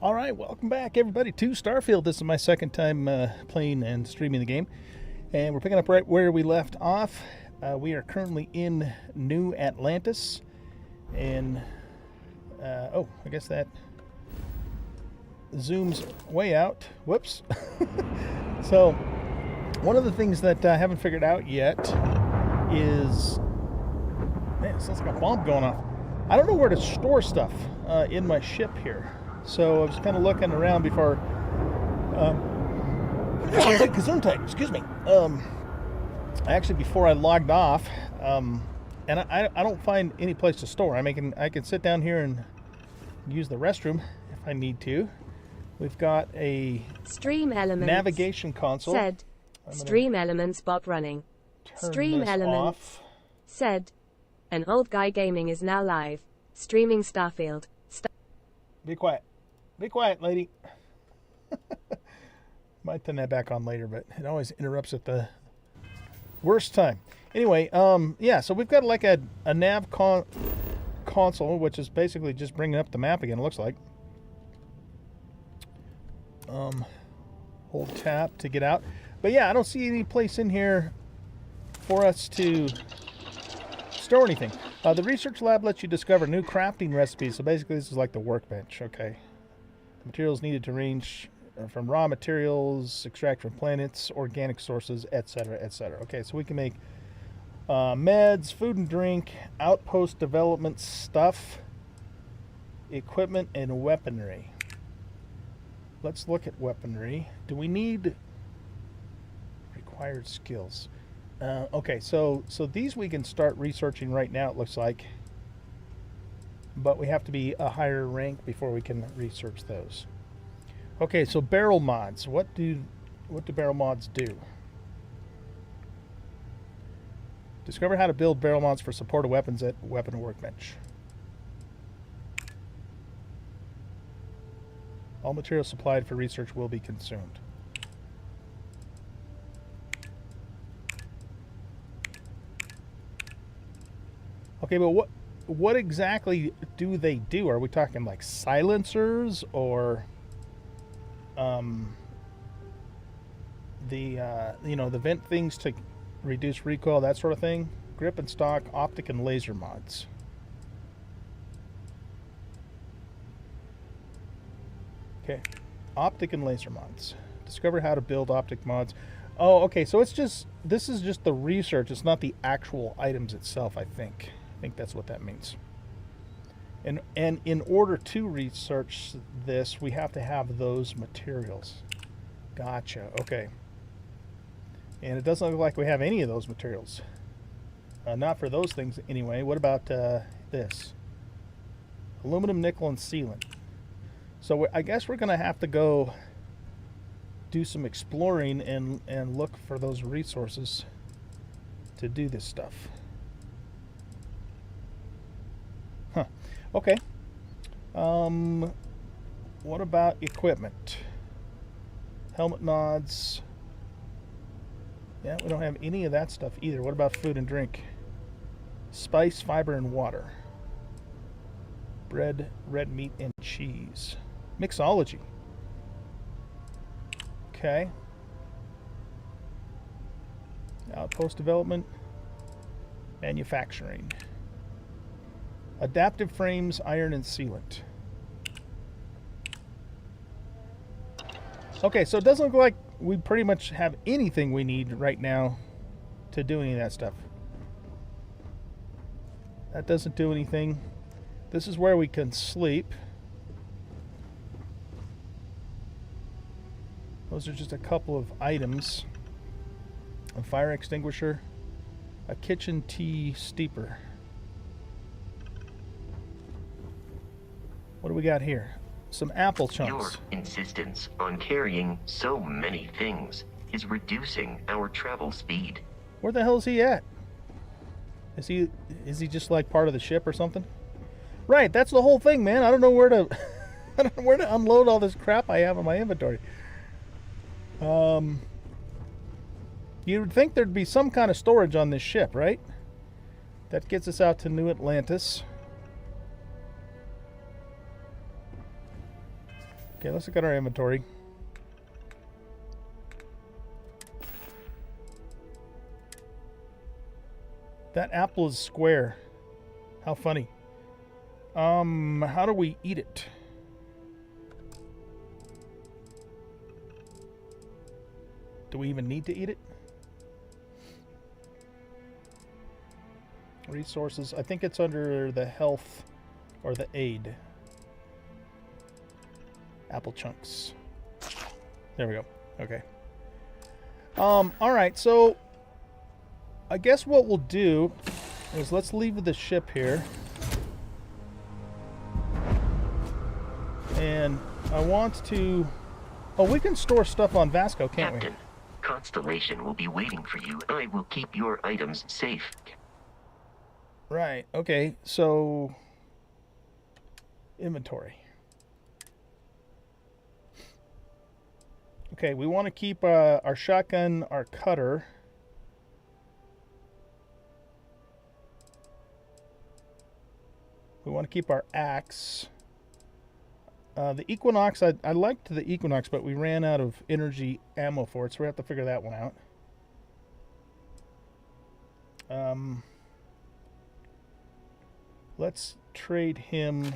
All right, welcome back, everybody, to Starfield. This is my second time playing and streaming the game, and we're picking up right where we left off. We are currently in New Atlantis, and I guess that zooms way out. Whoops. So, one of the things that I haven't figured out yet is, man, it sounds like a bomb going off. I don't know where to store stuff in my ship here. So I was kind of looking around before, excuse me. Actually, before I logged off, and I don't find any place to store. I can sit down here and use the restroom if I need to. We've got a Stream Elements navigation console. Said Stream Elements bot running. Stream Elements off. Said an old guy gaming is now live streaming Starfield. Be quiet. Be quiet, lady. Might turn that back on later, but it always interrupts at the worst time. Anyway, yeah, so we've got like a nav console, which is basically just bringing up the map again, it looks like. Hold tab to get out. But yeah, I don't see any place in here for us to store anything. The research lab lets you discover new crafting recipes. So basically this is like the workbench, okay. The materials needed to range from raw materials, extract from planets, organic sources, etc., etc. Okay, so we can make meds, food and drink, outpost development stuff, equipment, and weaponry. Let's look at weaponry. Do we need required skills? Okay, so these we can start researching right now, it looks like. But we have to be a higher rank before we can research those. Okay, so barrel mods. What do barrel mods do? Discover how to build barrel mods for supported weapons at Weapon Workbench. All materials supplied for research will be consumed. Okay, but what exactly do they do? Are we talking like silencers or the vent things to reduce recoil, that sort of thing? Grip and stock, optic and laser mods. Okay, optic and laser mods. Discover how to build optic mods. Oh, okay, so this is just the research. It's not the actual items itself, I think. I think that's what that means. And in order to research this, we have to have those materials. Gotcha. Okay. And it doesn't look like we have any of those materials. Not for those things anyway. What about this? Aluminum, nickel, and sealant. So I guess we're going to have to go do some exploring and look for those resources to do this stuff. Huh. Okay. What about equipment? Helmet nods. Yeah, we don't have any of that stuff either. What about food and drink? Spice, fiber, and water. Bread, red meat, and cheese. Mixology. Okay. Outpost development. Manufacturing. Adaptive frames, iron, and sealant. Okay, so it doesn't look like we pretty much have anything we need right now to do any of that stuff. That doesn't do anything. This is where we can sleep. Those are just a couple of items. A fire extinguisher, a kitchen tea steeper. What do we got here? Some apple chunks. Your insistence on carrying so many things is reducing our travel speed. Where the hell is he at? Is he just like part of the ship or something? Right, that's the whole thing, man. I don't know where to I don't know where to unload all this crap I have in my inventory. You would think there'd be some kind of storage on this ship, right? That gets us out to New Atlantis. Okay, let's look at our inventory. That apple is square. How funny. How do we eat it? Do we even need to eat it? Resources. I think it's under the health or the aid. Apple chunks. There we go. Okay. All right. So I guess what we'll do is let's leave the ship here. And I want to... Oh, we can store stuff on Vasco, can't Captain, Constellation will be waiting for you. I will keep your items safe. we? Right. Okay. So... Inventory. Okay, we want to keep our shotgun, our cutter. We want to keep our axe. The Equinox, I liked the Equinox, but we ran out of energy ammo for it, so we have to figure that one out. Let's trade him.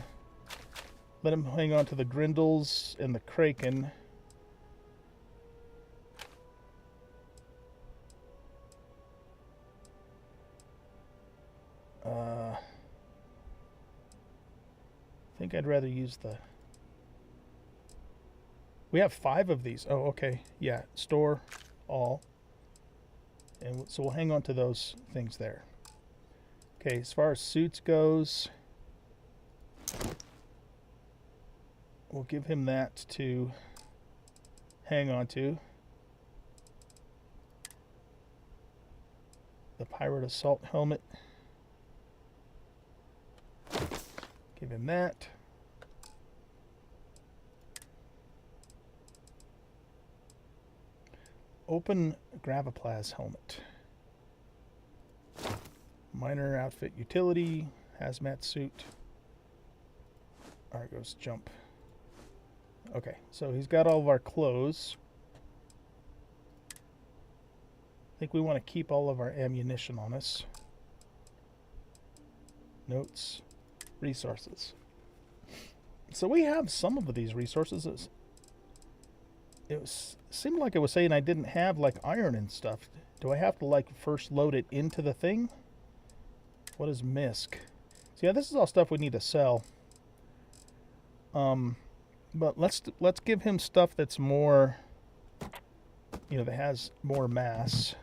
Let him hang on to the Grindles and the Kraken. I think I'd rather use the... We have 5 of these. Oh, okay. Yeah, store all. And so we'll hang on to those things there. Okay, as far as suits goes, we'll give him that to hang on to. The Pirate Assault Helmet. Give him that. Open Graviplaz helmet. Minor outfit utility. Hazmat suit. Argos jump. Okay, so he's got all of our clothes. I think we want to keep all of our ammunition on us. Notes. Resources. So we have some of these resources. Seemed like it was saying I didn't have like iron and stuff. Do I have to like first load it into the thing? What is misc? So yeah, this is all stuff we need to sell. But let's give him stuff that's more, you know, that has more mass.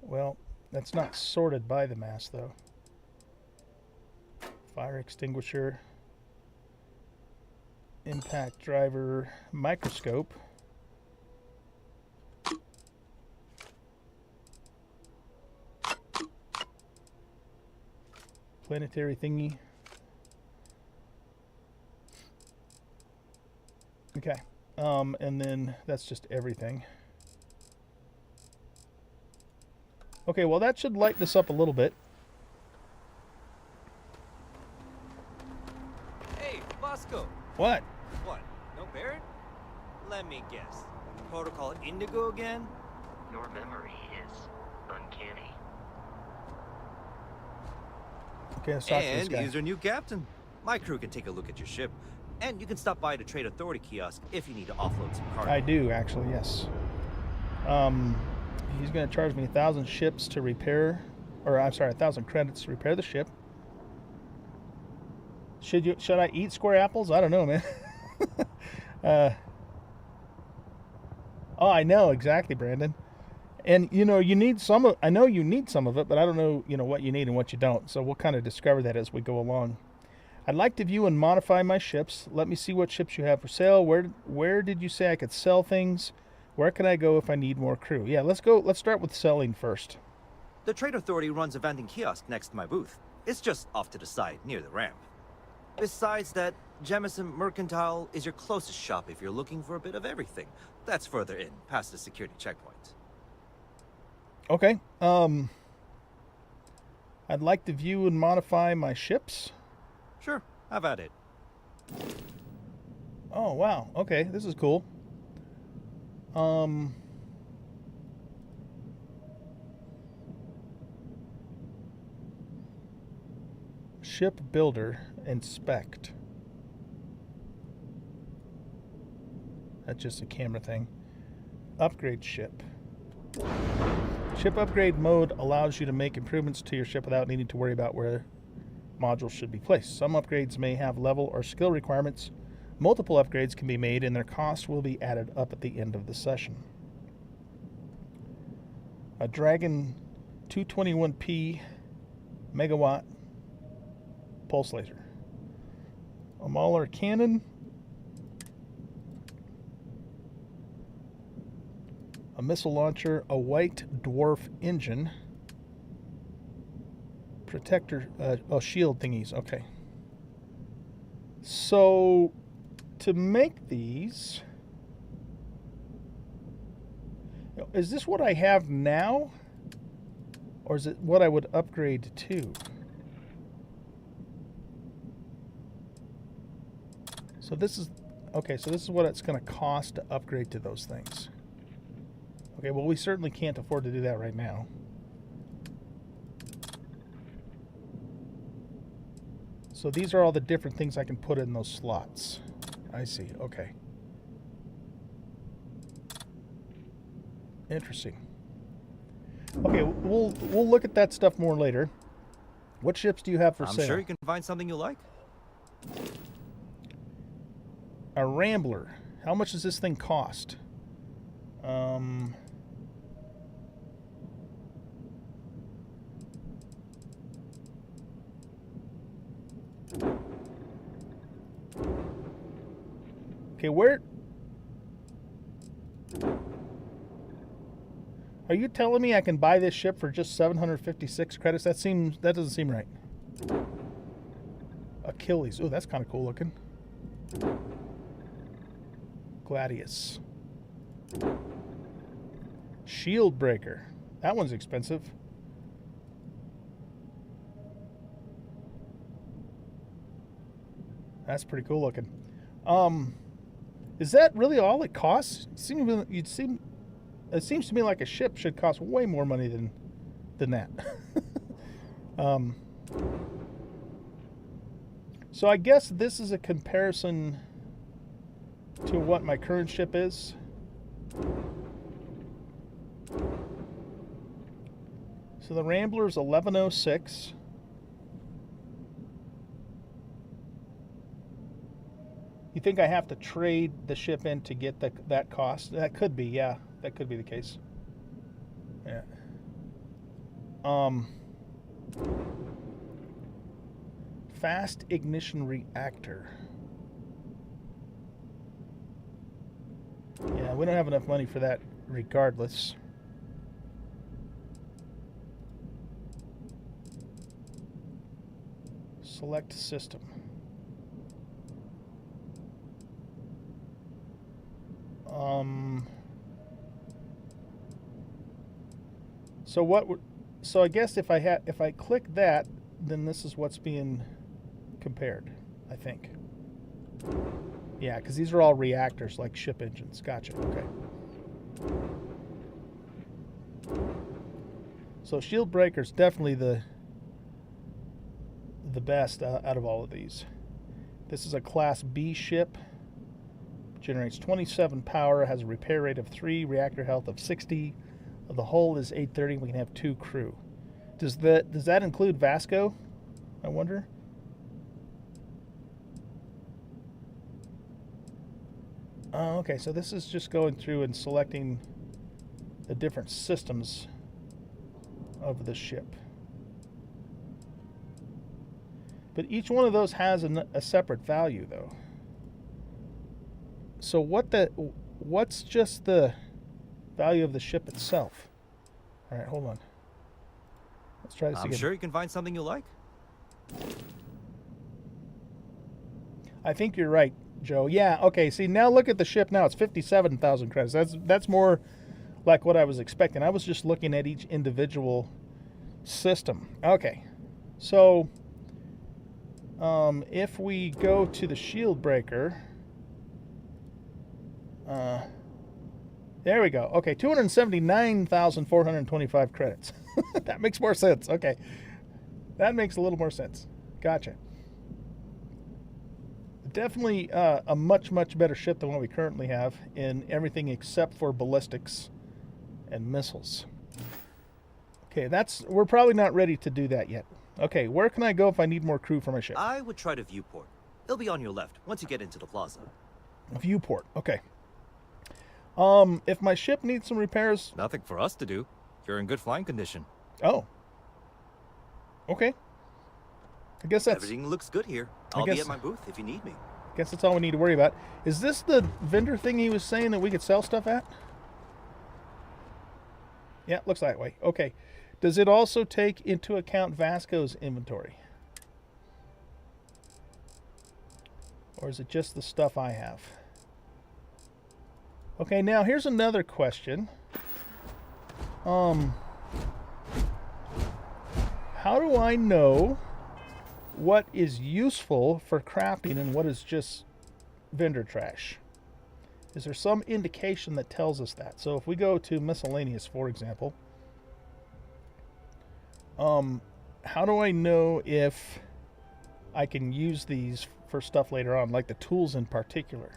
Well, that's not sorted by the mass though. Fire extinguisher, impact driver, microscope, planetary thingy. Okay, and then that's just everything. Okay, well that should lighten us up a little bit. What? What? No Barrett? Let me guess. Protocol Indigo again? Your memory is uncanny. Okay, let's talk to this And guy. he's our new captain. My crew can take a look at your ship. And you can stop by the Trade Authority kiosk if you need to offload some cargo. I do, actually, yes. He's going to charge me 1,000 ships to repair, or I'm sorry, 1,000 credits to repair the ship. Should I eat square apples? I don't know, man. Oh, I know exactly, Brandon. And you know, you need some of. I know you need some of it, but I don't know, you know, what you need and what you don't. So we'll kind of discover that as we go along. I'd like to view and modify my ships. Let me see what ships you have for sale. Where did you say I could sell things? Where can I go if I need more crew? Yeah, let's go. Let's start with selling first. The Trade Authority runs a vending kiosk next to my booth. It's just off to the side, near the ramp. Besides that, Jemison Mercantile is your closest shop if you're looking for a bit of everything. That's further in, past the security checkpoint. Okay. I'd like to view and modify my ships. Sure, have at it. Oh, wow. Okay, this is cool. Ship builder, inspect. That's just a camera thing. Upgrade ship. Ship upgrade mode allows you to make improvements to your ship without needing to worry about where modules should be placed. Some upgrades may have level or skill requirements. Multiple upgrades can be made and their cost will be added up at the end of the session. A Dragon 221p megawatt pulse laser. A Mauler cannon. A missile launcher, a white dwarf engine, protector, shield thingies. Okay. So, to make these, is this what I have now, or is it what I would upgrade to? So this is, okay, so this is what it's going to cost to upgrade to those things. Okay, well, we certainly can't afford to do that right now. So these are all the different things I can put in those slots. I see, okay. Interesting. Okay, we'll look at that stuff more later. What ships do you have for sale? I'm sure you can find something you like. A Rambler. How much does this thing cost? Okay, where... Are you telling me I can buy this ship for just 756 credits? That doesn't seem right. Achilles. Oh, that's kind of cool looking. Gladius. Shield breaker. That one's expensive. That's pretty cool looking. Is that really all it costs? It seems to me like a ship should cost way more money than that. So I guess this is a comparison to what my current ship is. So the Rambler is 1106. You think I have to trade the ship in to get that cost? That could be, yeah. That could be the case. Yeah. Fast ignition reactor. Yeah, we don't have enough money for that regardless. Select system. So I guess if I click that, then this is what's being compared, I think. Yeah, because these are all reactors like ship engines. Gotcha. Okay. So shield breaker's definitely the best out of all of these. This is a Class B ship. Generates 27 power, has a repair rate of 3, reactor health of 60. The hull is 830. We can have 2 crew. Does that include Vasco? I wonder. Oh, okay. So this is just going through and selecting the different systems of the ship. But each one of those has a separate value, though. So what's just the value of the ship itself? All right, hold on. Let's try this again. I'm sure you can find something you like. I think you're right, Joe. Yeah, okay. See, now look at the ship now. It's 57,000 credits. That's more like what I was expecting. I was just looking at each individual system. Okay. So if we go to the shield breaker, There we go. Okay, 279,425 credits. That makes more sense. Okay. That makes a little more sense. Gotcha. Definitely a much, much better ship than what we currently have in everything except for ballistics and missiles. Okay, we're probably not ready to do that yet. Okay, where can I go if I need more crew for my ship? I would try to viewport. It'll be on your left once you get into the plaza. Viewport. Okay. If my ship needs some repairs... Nothing for us to do. You're in good flying condition. Oh. Okay. I guess that's... Everything looks good here. I'll be at my booth if you need me. I guess that's all we need to worry about. Is this the vendor thing he was saying that we could sell stuff at? Yeah, looks that way. Okay. Does it also take into account Vasco's inventory? Or is it just the stuff I have? Okay, now here's another question. How do I know what is useful for crafting and what is just vendor trash? Is there some indication that tells us that? So if we go to miscellaneous, for example, how do I know if I can use these for stuff later on, like the tools in particular?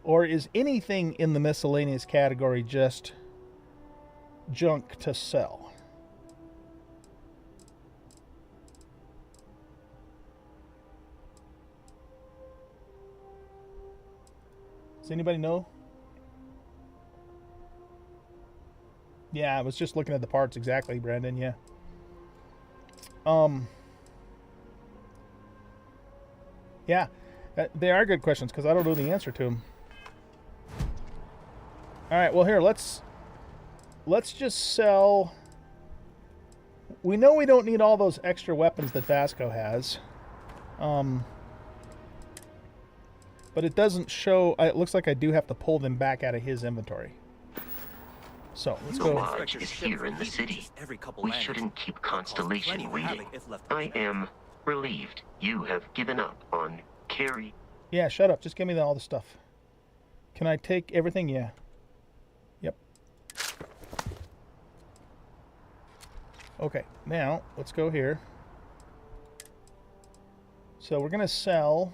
Or is anything in the miscellaneous category just junk to sell? Does anybody know? Yeah, I was just looking at the parts exactly, Brandon, yeah. Yeah, they are good questions because I don't know the answer to them. All right, well here, let's just sell. We know we don't need all those extra weapons that Vasco has. But it doesn't show. It looks like I do have to pull them back out of his inventory. So let's The go. lodge is here in the city. We shouldn't keep Constellation waiting. I am relieved you have given up on carry. Yeah, shut up. Just give me all the stuff. Can I take everything? Yeah. Yep. Okay, now let's go here. So we're gonna sell.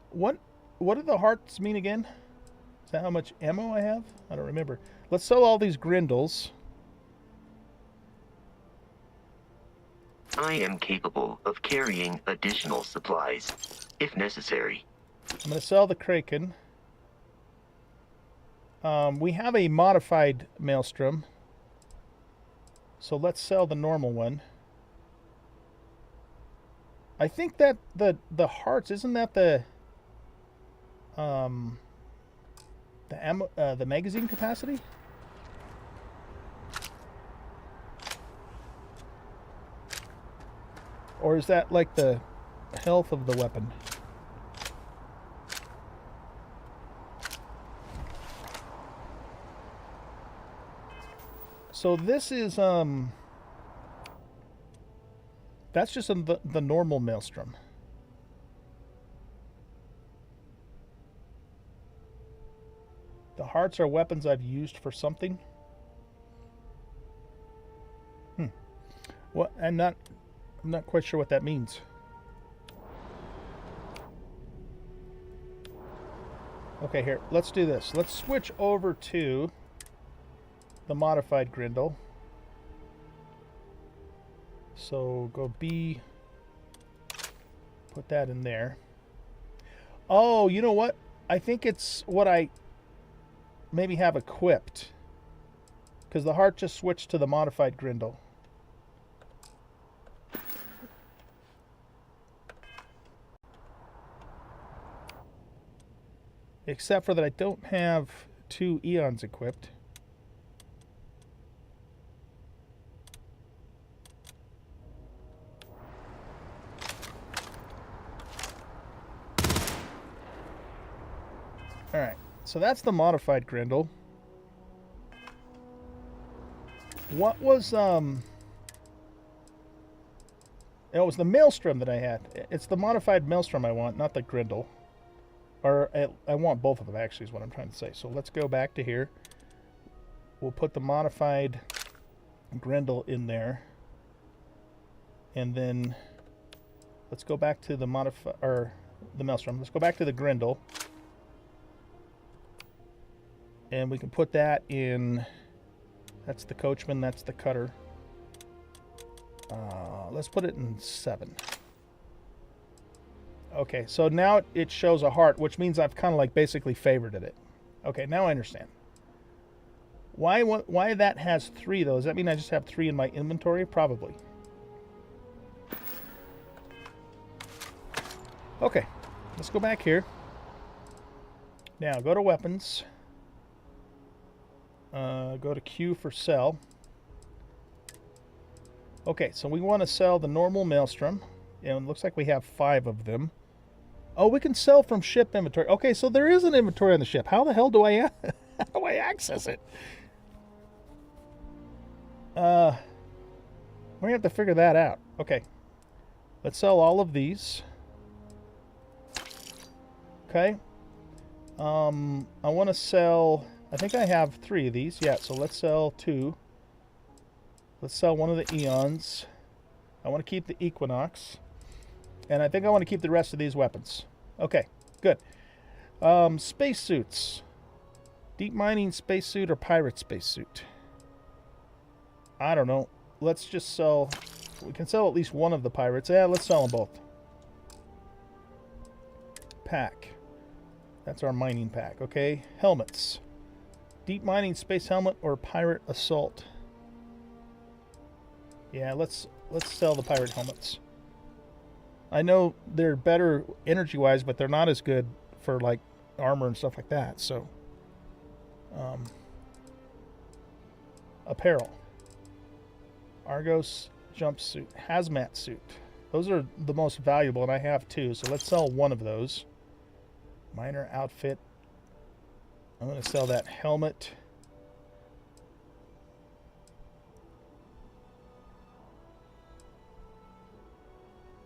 What do the hearts mean again? Is that how much ammo I have? I don't remember. Let's sell all these grindles. I am capable of carrying additional supplies, if necessary. I'm going to sell the Kraken. We have a modified Maelstrom. So let's sell the normal one. I think that the hearts, isn't that the magazine capacity? Or is that like the health of the weapon? So this is that's just the normal Maelstrom. The hearts are weapons I've used for something. What? I'm not quite sure what that means. Okay, here. Let's do this. Let's switch over to the modified Grindle. So go B. Put that in there. Oh, you know what? I think it's what I maybe have equipped, because the heart just switched to the modified Grindle. Except for that I don't have 2 Eons equipped. Alright, so that's the modified Grindle. What was, it was the Maelstrom that I had. It's the modified Maelstrom I want, not the Grindle. Or I want both of them, actually, is what I'm trying to say. So let's go back to here. We'll put the modified Grendel in there. And then let's go back to the the Maelstrom. Let's go back to the Grendel. And we can put that in. That's the Coachman, that's the Cutter. Let's put it in 7. Okay, so now it shows a heart, which means I've kind of like basically favorited it. Okay, now I understand. Why that has 3 though? Does that mean I just have 3 in my inventory? Probably. Okay, let's go back here. Now go to weapons. Go to Q for sell. Okay, so we want to sell the normal Maelstrom. And it looks like we have 5 of them. Oh, we can sell from ship inventory. Okay, so there is an inventory on the ship. How the hell do I how do I access it? We're gonna have to figure that out. Okay, let's sell all of these. Okay. I want to sell. I think I have 3 of these. Yeah, so let's sell 2. Let's sell one of the Eons. I want to keep the Equinox. And I think I want to keep the rest of these weapons. Okay, good. Spacesuits. Deep mining spacesuit or pirate spacesuit? I don't know. Let's just sell. We can sell at least one of the pirates. Yeah, let's sell them both. Pack. That's our mining pack. Okay, helmets. Deep mining space helmet or pirate assault? Yeah, let's sell the pirate helmets. I know they're better energy-wise, but they're not as good for like armor and stuff like that. So, apparel. Argos jumpsuit, hazmat suit. Those are the most valuable, and I have 2. So let's sell one of those. Miner outfit. I'm going to sell that helmet.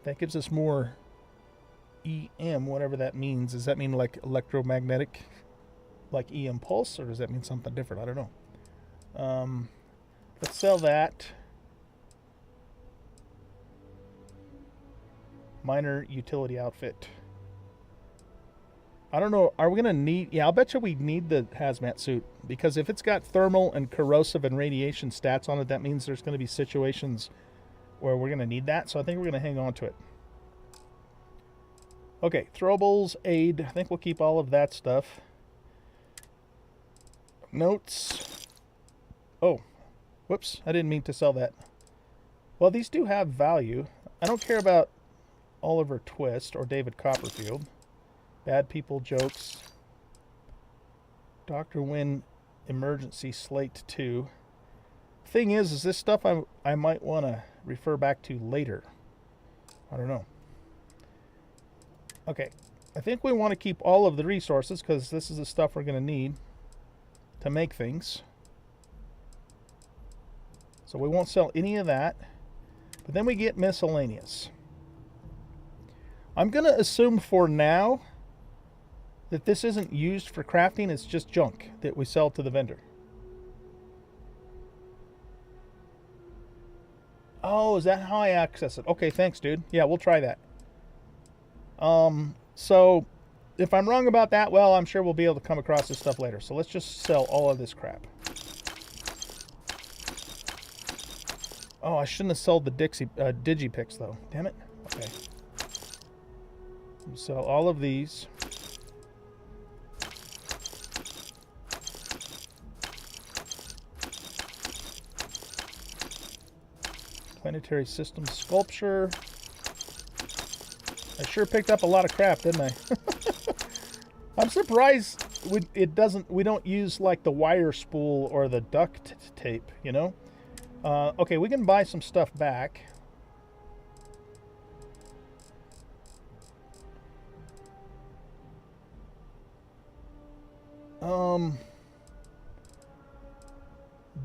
That gives us more EM, whatever that means. Does that mean like electromagnetic, like EM pulse, or does that mean something different? I don't know. Let's sell that. Miner utility outfit. I don't know. Are we going to need... Yeah, I'll bet you we need the hazmat suit. Because if it's got thermal and corrosive and radiation stats on it, that means there's going to be situations where we're going to need that. So I think we're going to hang on to it. Okay, throwables, aid. I think we'll keep all of that stuff. Notes. Oh, whoops. I didn't mean to sell that. Well, these do have value. I don't care about Oliver Twist or David Copperfield. Bad people jokes. Dr. Wynn emergency slate 2. Thing is this stuff I might want to refer back to later. I don't know. Okay, I think we want to keep all of the resources because this is the stuff we're going to need to make things. So we won't sell any of that. But then we get miscellaneous. I'm going to assume for now that this isn't used for crafting. It's just junk that we sell to the vendor. Oh, is that how I access it? Okay, thanks, dude. Yeah, we'll try that. So if I'm wrong about that, well, I'm sure we'll be able to come across this stuff later. So let's just sell all of this crap. Oh, I shouldn't have sold the Digipix, though. Damn it. Okay. We'll sell all of these. Planetary system sculpture. I sure picked up a lot of crap, didn't I? I'm surprised we don't use like the wire spool or the duct tape, you know? Okay, we can buy some stuff back.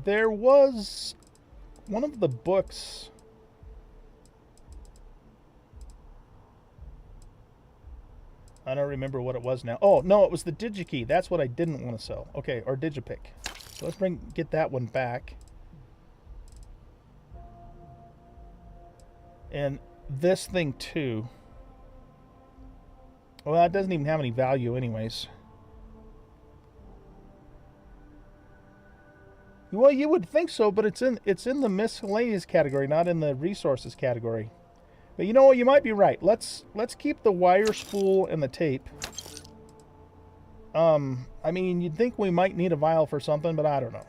There was one of the books. I don't remember what it was now. Oh, no, it was the DigiKey. That's what I didn't want to sell. Okay, or Digipick. So let's get that one back. And this thing too. Well, it doesn't even have any value anyways. Well, you would think so, but it's in the miscellaneous category, not in the resources category. But you know what? You might be right. Let's keep the wire spool and the tape. I mean, you'd think we might need a vial for something, but I don't know.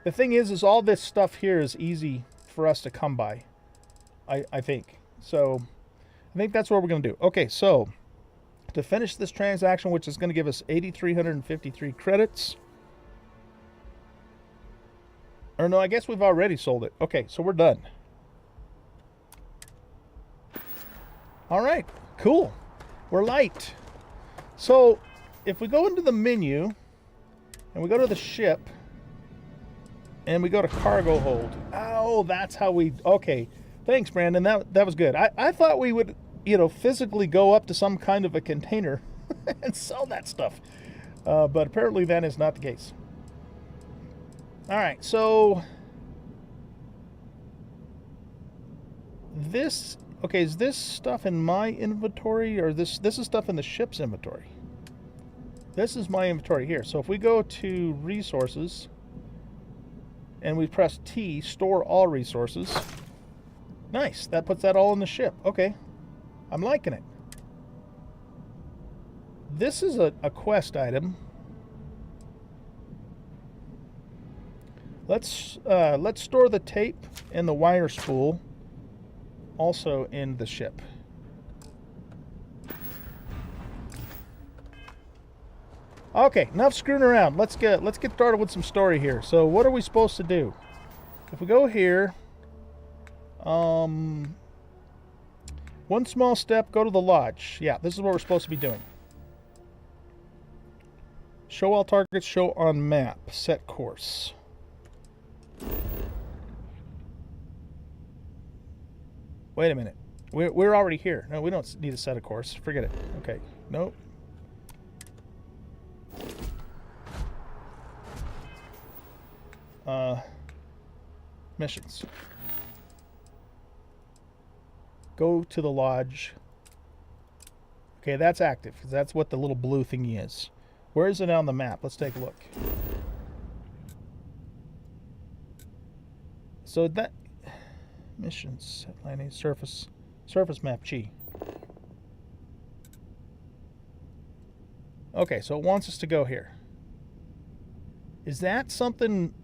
The thing is all this stuff here is easy for us to come by. I think. So, I think that's what we're going to do. Okay, so, to finish this transaction, which is going to give us 8,353 credits. Or no, I guess we've already sold it. Okay, so we're done. All right, cool. We're light. So, if we go into the menu, and we go to the ship, and we go to cargo hold. Oh, that's how we... Okay, thanks, Brandon. That was good. I thought we would, physically go up to some kind of a container and sell that stuff. But apparently that is not the case. All right, so... This... Okay, is this stuff in my inventory, or this is stuff in the ship's inventory? This is my inventory here. So if we go to resources, and we press T, store all resources. Nice, that puts that all in the ship. Okay, I'm liking it. This is a quest item. Let's store the tape and the wire spool also in the ship. Okay, enough screwing around. Let's get started with some story here. So what are we supposed to do? If we go here, one small step, go to the lodge. Yeah, this is what we're supposed to be doing. Show all targets, show on map, set course. Wait a minute. We're already here. No, we don't need to set a course. Forget it. Okay. Nope. Missions. Go to the lodge. Okay, that's active, because that's what the little blue thingy is. Where is it on the map? Let's take a look. So that... Missions, Atlantis, surface map G. Okay, so it wants us to go here. Is that something...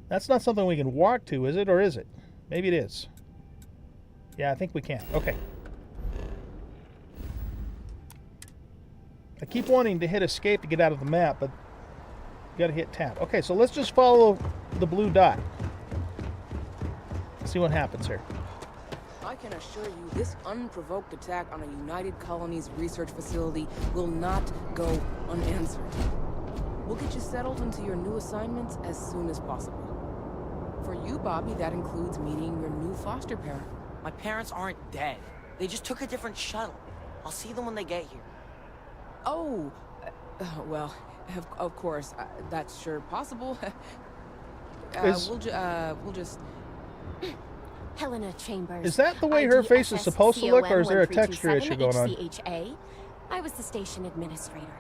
That's not something we can walk to, is it? Or is it? Maybe it is. Yeah, I think we can. Okay. I keep wanting to hit escape to get out of the map, but you gotta hit tab. Okay, so let's just follow the blue dot. See what happens here. I can assure you this unprovoked attack on a United Colonies research facility will not go unanswered. We'll get you settled into your new assignments as soon as possible. For you, Bobby, that includes meeting your new foster parent. My parents aren't dead. They just took a different shuttle. I'll see them when they get here. Oh, well, of course, that's sure possible. We'll just... Helena Chambers. Is that the way her face is supposed to look, or is there a texture issue going on? HCHA. I was the station administrator.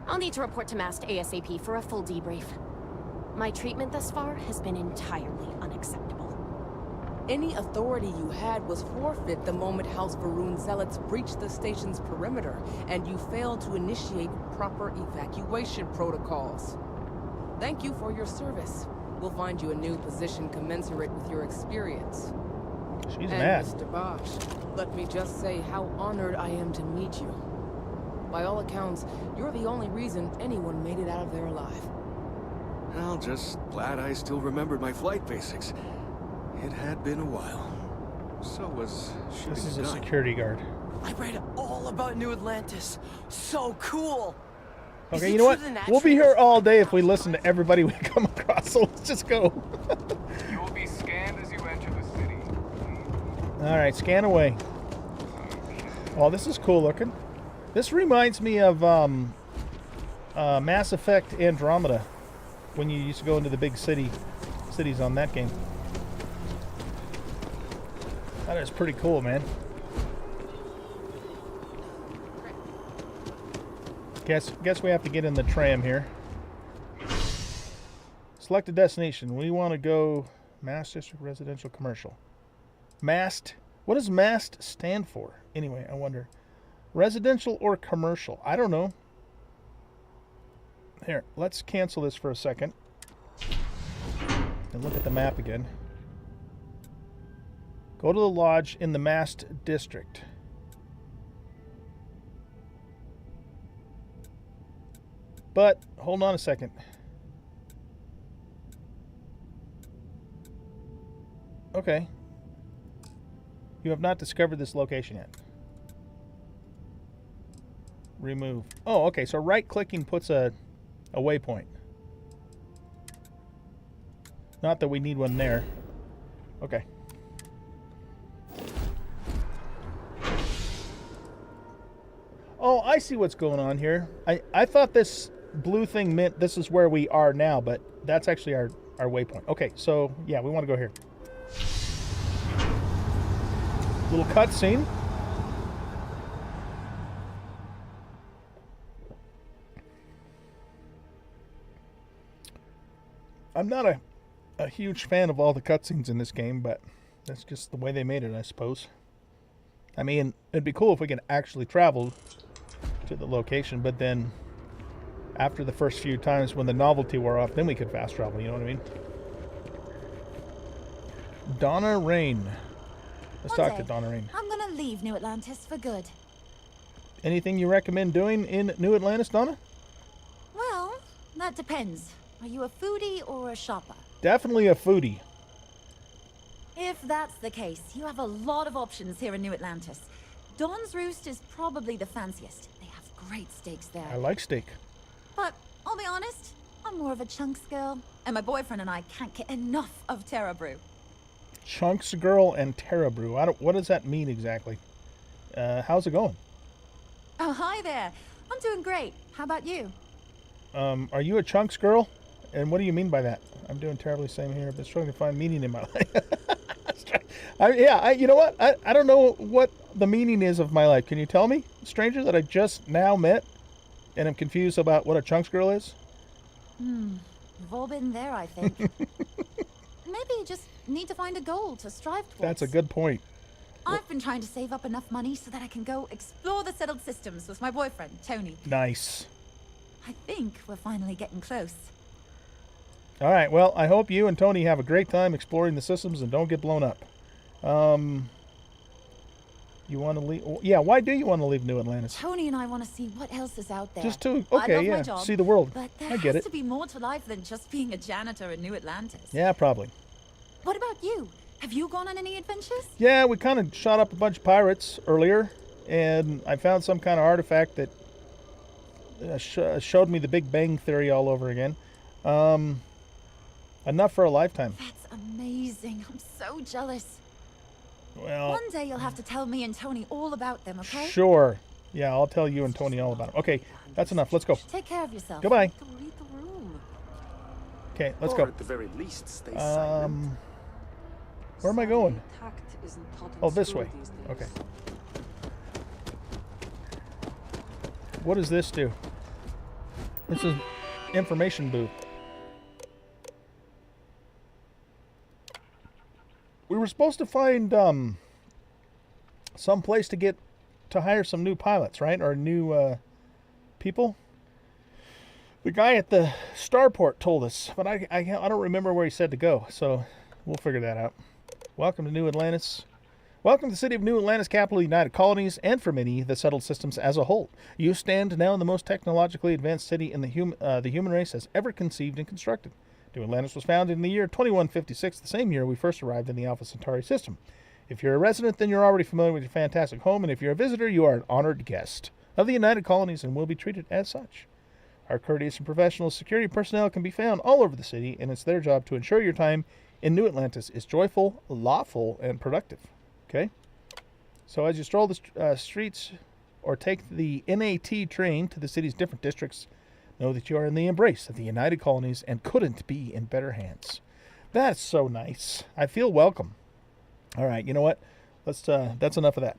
I'll need to report to Mast ASAP for a full debrief. My treatment thus far has been entirely unacceptable. Any authority you had was forfeit the moment House Varun zealots breached the station's perimeter, and you failed to initiate proper evacuation protocols. Thank you for your service. We'll find you a new position commensurate with your experience. She's mad. Mr. Bosch, let me just say how honored I am to meet you. By all accounts, you're the only reason anyone made it out of there alive. Well, just glad I still remembered my flight basics. It had been a while. So was shooting. This is a security guard. I read all about New Atlantis. So cool. Okay, you know what? We'll be here all day if we listen to everybody we come across, so let's just go. You will be scanned as you enter the city. All right, scan away. Oh, this is cool looking. This reminds me of Mass Effect Andromeda, when you used to go into the big cities on that game. That is pretty cool, man. Guess we have to get in the tram here. Select a destination. We want to go Mass District, Residential, Commercial. MAST. What does MAST stand for? Anyway, I wonder. Residential or commercial? I don't know. Here, let's cancel this for a second. And look at the map again. Go to the lodge in the MAST district. But, hold on a second. Okay. You have not discovered this location yet. Remove. Oh, okay, so right-clicking puts a waypoint. Not that we need one there. Okay. Oh, I see what's going on here. I thought this blue thing meant this is where we are now, but that's actually our waypoint. Okay, so yeah, we want to go here. Little cutscene. I'm not a huge fan of all the cutscenes in this game, but that's just the way they made it, I suppose. I mean, it'd be cool if we could actually travel to the location, but then after the first few times when the novelty wore off, then we could fast travel, you know what I mean? Donna Rain. Let's talk to Donna Rain. I'm gonna leave New Atlantis for good. Anything you recommend doing in New Atlantis, Donna? Well, that depends. Are you a foodie or a shopper? Definitely a foodie. If that's the case, you have a lot of options here in New Atlantis. Dawn's Roost is probably the fanciest. They have great steaks there. I like steak. But I'll be honest, I'm more of a chunks girl, and my boyfriend and I can't get enough of Terra Brew. Chunks girl and Terra Brew. What does that mean exactly? How's it going? Oh, hi there. I'm doing great. How about you? Are you a chunks girl? And what do you mean by that? I'm doing terribly same here, but struggling to find meaning in my life. You know what? I don't know what the meaning is of my life. Can you tell me? Stranger that I just now met and I'm confused about what a chunks girl is? We've all been there, I think. Maybe you just need to find a goal to strive towards. That's a good point. I've been trying to save up enough money so that I can go explore the settled systems with my boyfriend, Tony. Nice. I think we're finally getting close. All right, well, I hope you and Tony have a great time exploring the systems and don't get blown up. You want to leave? Yeah, why do you want to leave New Atlantis? Tony and I want to see what else is out there. Just to, I okay, love yeah, my job, see the world. But there I get has it. to be more to life than just being a janitor in New Atlantis. Yeah, probably. What about you? Have you gone on any adventures? Yeah, we kind of shot up a bunch of pirates earlier, and I found some kind of artifact that showed me the Big Bang Theory all over again. Enough for a lifetime. That's amazing. I'm so jealous. Well, one day you'll have to tell me and Tony all about them, okay? Sure. Yeah, I'll tell you and Tony all about them. Okay, that's enough. Let's go. Take care of yourself. Goodbye. Read the room. Okay, let's Or go. at the very least, stay silent. Where am I going? Tact isn't taught in Oh, this school way. these days. Okay. What does this do? This is information booth. We were supposed to find some place to hire some new pilots, right? Or new people. The guy at the starport told us, but I don't remember where he said to go, so we'll figure that out. Welcome to New Atlantis. Welcome to the city of New Atlantis, capital of the United Colonies, and for many, the settled systems as a whole. You stand now in the most technologically advanced city in the human race has ever conceived and constructed. New Atlantis was founded in the year 2156, the same year we first arrived in the Alpha Centauri system. If you're a resident, then you're already familiar with your fantastic home, and if you're a visitor, you are an honored guest of the United Colonies and will be treated as such. Our courteous and professional security personnel can be found all over the city, and it's their job to ensure your time in New Atlantis is joyful, lawful, and productive. Okay? So as you stroll the streets or take the NAT train to the city's different districts, know that you are in the embrace of the United Colonies and couldn't be in better hands. That's so nice. I feel welcome. All right, you know what? That's enough of that.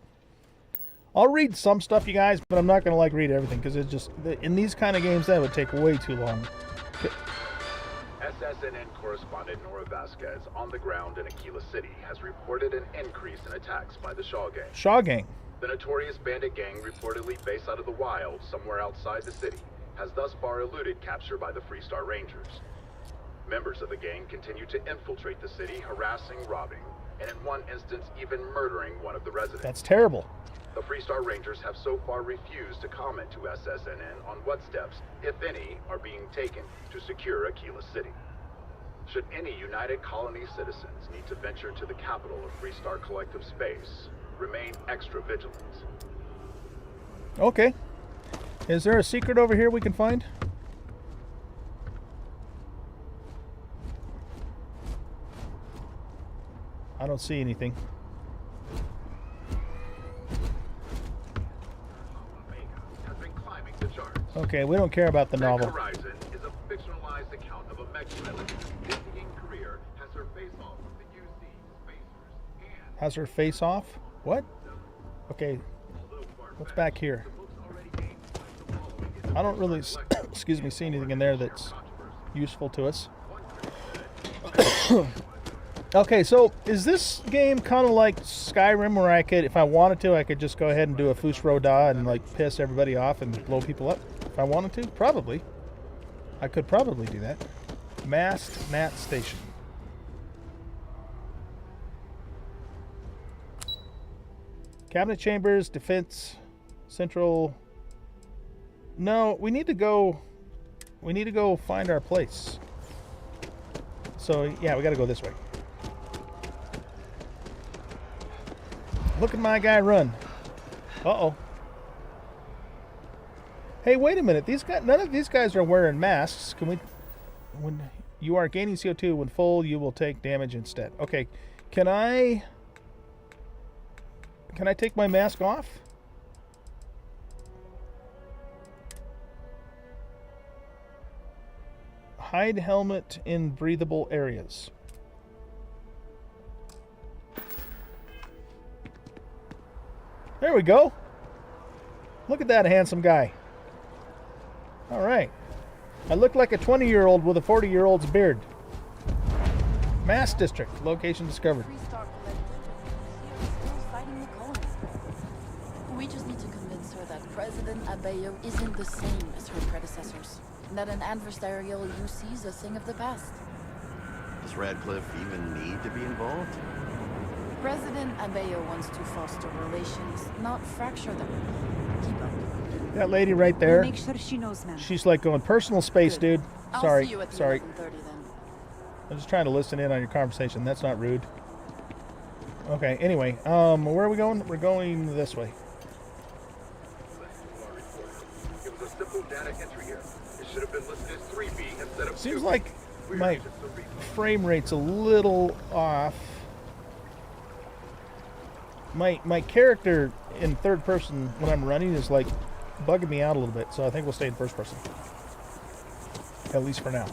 I'll read some stuff, you guys, but I'm not going to read everything because it's just, in these kind of games, that would take way too long. SSNN correspondent Nora Vasquez, on the ground in Aquila City, has reported an increase in attacks by the Shaw Gang. Shaw Gang. The notorious bandit gang, reportedly based out of the wild, somewhere outside the city, has thus far eluded capture by the Freestar Rangers. Members of the gang continue to infiltrate the city, harassing, robbing, and in one instance even murdering one of the residents. That's terrible. The Freestar Rangers have so far refused to comment to SSNN on what steps, if any, are being taken to secure Aquila City. Should any United Colony citizens need to venture to the capital of Freestar Collective Space, remain extra vigilant. Okay. Is there a secret over here we can find? I don't see anything. Okay, we don't care about the novel. Horizon is a fictionalized account of a mech-pilot whose singing career has her face off with the UC Spacers and... Has her face off? What? Okay, what's back here? I don't really, excuse me, see anything in there that's useful to us. Okay, so is this game kind of like Skyrim where I could, if I wanted to, I could just go ahead and do a Fus Roda and piss everybody off and blow people up? If I wanted to? Probably. I could probably do that. Mast Nat Station. Cabinet chambers, defense, central. No, we need to go find our place. So yeah, we gotta go this way. Look at my guy run. Uh-oh. Hey, wait a minute. None of these guys are wearing masks. When you are gaining CO2, when full, you will take damage instead. Okay. Can I take my mask off? Hide helmet in breathable areas. There we go. Look at that handsome guy. All right. I look like a 20-year-old with a 40-year-old's beard. Mass District. Location discovered. We just need to convince her that President Abeyo isn't the same as her predecessors. That an adversarial UC is a thing of the past. Does Radcliffe even need to be involved? President Abeyo wants to foster relations, not fracture them. Keep up. That lady right there. Make sure she knows, ma'am. She's like going personal space, dude. Sorry. I'll see you at 11:30 then. I'm just trying to listen in on your conversation. That's not rude. Okay, anyway, where are we going? We're going this way. It was a simple data entry here. It should have been listed as 3B instead of 2B. Seems like my frame rate's a little off. My character in third person when I'm running is like bugging me out a little bit, so I think we'll stay in first person. At least for now.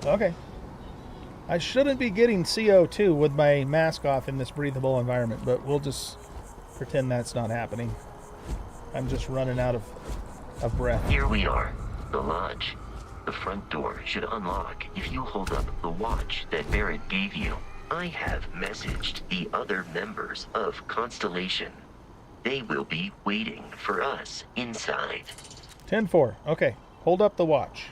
Okay. I shouldn't be getting CO2 with my mask off in this breathable environment, but we'll just pretend that's not happening. I'm just running out of breath. Here we are, the lodge. The front door should unlock if you hold up the watch that Barrett gave you. I have messaged the other members of Constellation. They will be waiting for us inside. 10-4. Okay. Hold up the watch.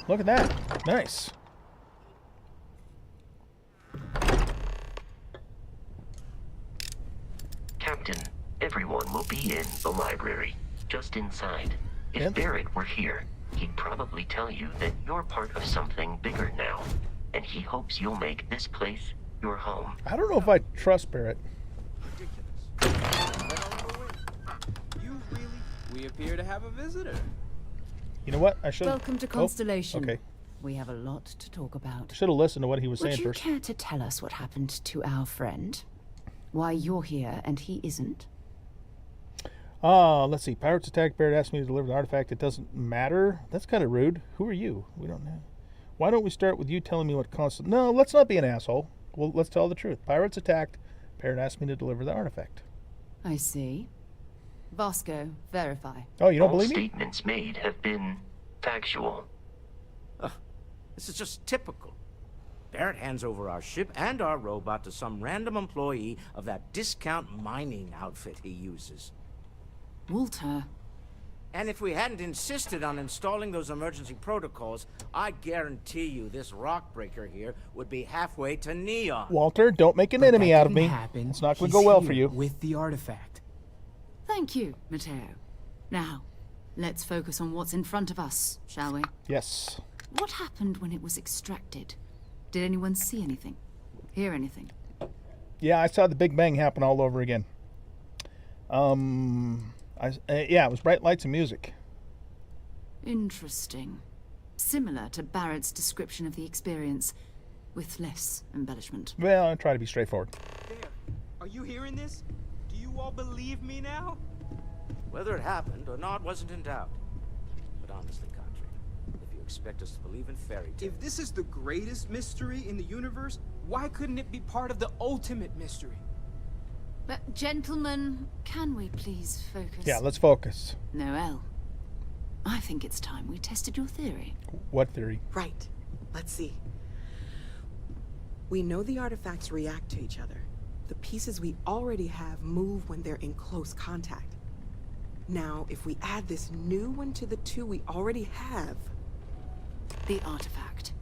Look at that. Nice. Captain, everyone will be in the library, just inside. If Barrett were here, he'd probably tell you that you're part of something bigger now, and he hopes you'll make this place your home. I don't know if I trust Barrett. We appear to have a visitor. You know what? I should. Welcome to Constellation. Okay. We have a lot to talk about. Should have listened to what he was saying Would you first. care to tell us what happened to our friend? Why you're here and he isn't? Let's see. Pirates attacked Barrett, asked me to deliver the artifact. It doesn't matter. That's kind of rude. Who are you? We don't know. Why don't we start with you telling me what constant... No, let's not be an asshole. Well, let's tell the truth. Pirates attacked. Barrett asked me to deliver the artifact. I see. Vasco, verify. Oh, you don't All believe me? statements made have been factual. This is just typical. Barrett hands over our ship and our robot to some random employee of that discount mining outfit he uses. Walter. And if we hadn't insisted on installing those emergency protocols, I guarantee you this rock breaker here would be halfway to Neon. Walter, don't make an enemy out of me. It's not going to go well for you. With the artifact. Thank you, Matteo. Now, let's focus on what's in front of us, shall we? Yes. What happened when it was extracted? Did anyone see anything? Hear anything? Yeah, I saw the Big Bang happen all over again. Yeah, it was bright lights and music. Interesting. Similar to Barrett's description of the experience, with less embellishment. Well, I try to be straightforward. There. Are you hearing this? Do you all believe me now? Whether it happened or not wasn't in doubt. But honestly, Country, if you expect us to believe in fairy tales... If this is the greatest mystery in the universe, why couldn't it be part of the ultimate mystery? But, gentlemen, can we please focus? Yeah, let's focus. Noel, I think it's time we tested your theory. What theory? Right. Let's see. We know the artifacts react to each other. The pieces we already have move when they're in close contact. Now, if we add this new one to the two we already have... The artifact.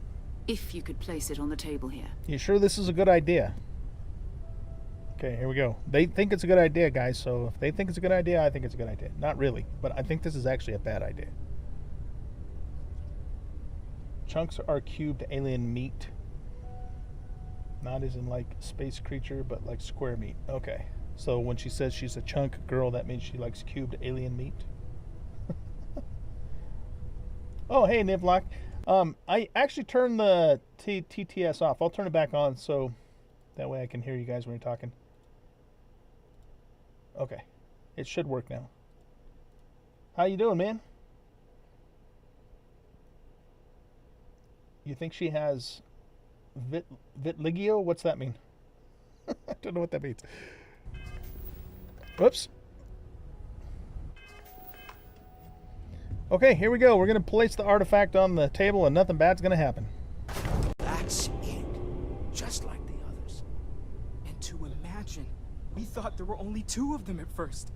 If you could place it on the table here. You sure this is a good idea? Okay, here we go. They think it's a good idea, guys, so if they think it's a good idea, I think it's a good idea. Not really, but I think this is actually a bad idea. Chunks are cubed alien meat. Not as in like space creature, but like square meat. Okay. So when she says she's a chunk girl, that means she likes cubed alien meat. Oh, hey, Nivlock. I actually turned the TTS off. I'll turn it back on so that way I can hear you guys when you're talking. Okay. It should work now. How you doing, man? You think she has vitiligo? What's that mean? I don't know what that means. Whoops. Okay, here we go. We're going to place the artifact on the table and nothing bad's going to happen. That's it. Just like the others. And to imagine, we thought there were only 2 of them at first.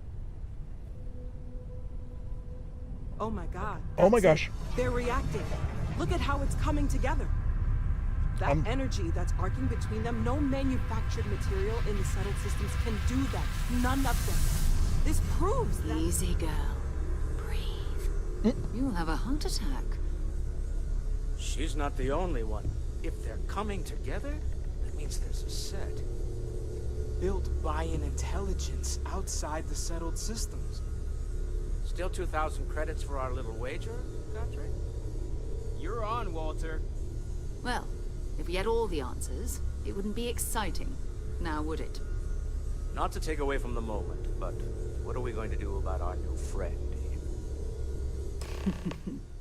Oh my god. Oh my gosh. They're reacting. Look at how it's coming together. That energy that's arcing between them, no manufactured material in the settled systems can do that. None of them. This proves that... Easy, girl. Breathe. You'll have a heart attack. She's not the only one. If they're coming together, that means there's a set. Built by an intelligence outside the settled systems. Still 2,000 credits for our little wager, Country? You're on, Walter. Well, if we had all the answers, it wouldn't be exciting, now would it? Not to take away from the moment, but what are we going to do about our new friend?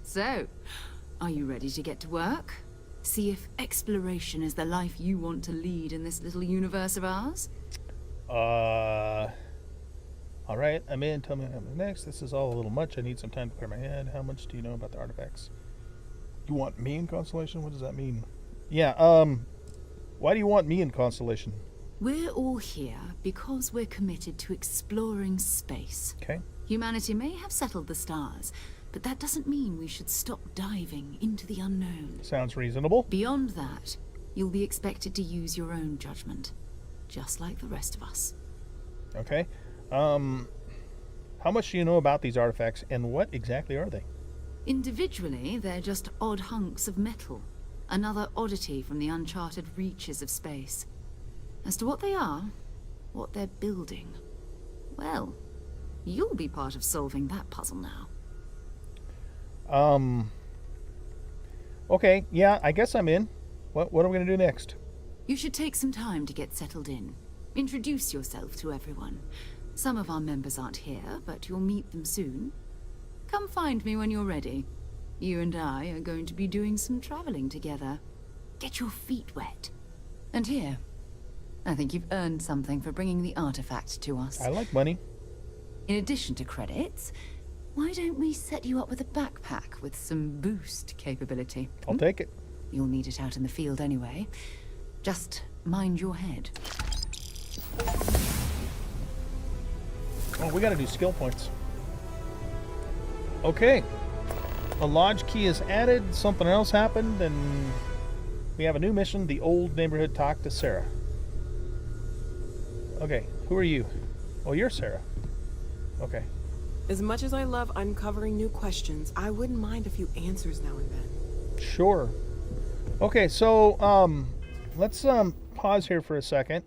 So, are you ready to get to work? See if exploration is the life you want to lead in this little universe of ours? Alright, I'm in. Tell me what happens next. This is all a little much. I need some time to clear my head. How much do you know about the artifacts? You want me in Constellation? What does that mean? Yeah, why do you want me in Constellation? We're all here because we're committed to exploring space. Okay. Humanity may have settled the stars, but that doesn't mean we should stop diving into the unknown. Sounds reasonable. Beyond that, you'll be expected to use your own judgment, just like the rest of us. Okay. How much do you know about these artifacts, and what exactly are they? Individually, they're just odd hunks of metal. Another oddity from the uncharted reaches of space. As to what they are, what they're building, well, You'll be part of solving that puzzle now. Okay, yeah, I guess I'm in. What are we going to do next? You should take some time to get settled in. Introduce yourself to everyone. Some of our members aren't here, but you'll meet them soon. Come find me when you're ready. You and I are going to be doing some traveling together. Get your feet wet. And here, I think you've earned something for bringing the artifact to us. I like money. In addition to credits, why don't we set you up with a backpack with some boost capability? I'll take it. You'll need it out in the field anyway. Just mind your head. Oh, we gotta do skill points. Okay. A lodge key is added, something else happened, and we have a new mission, the old neighborhood talk to Sarah. Okay, who are you? Oh, you're Sarah. Okay. As much as I love uncovering new questions, I wouldn't mind a few answers now and then. Sure. Okay, so let's pause here for a second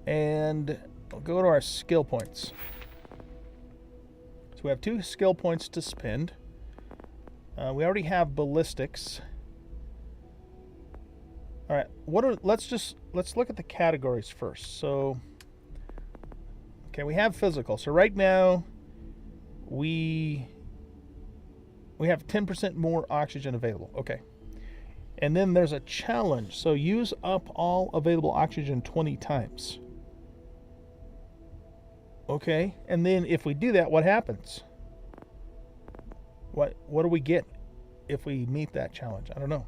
and we'll go to our skill points. So we have 2 skill points to spend. We already have ballistics. All right, let's look at the categories first. So okay, we have physical. So right now we have 10% more oxygen available. Okay. And then there's a challenge. So use up all available oxygen 20 times. Okay. And then if we do that, what happens? What do we get if we meet that challenge? I don't know.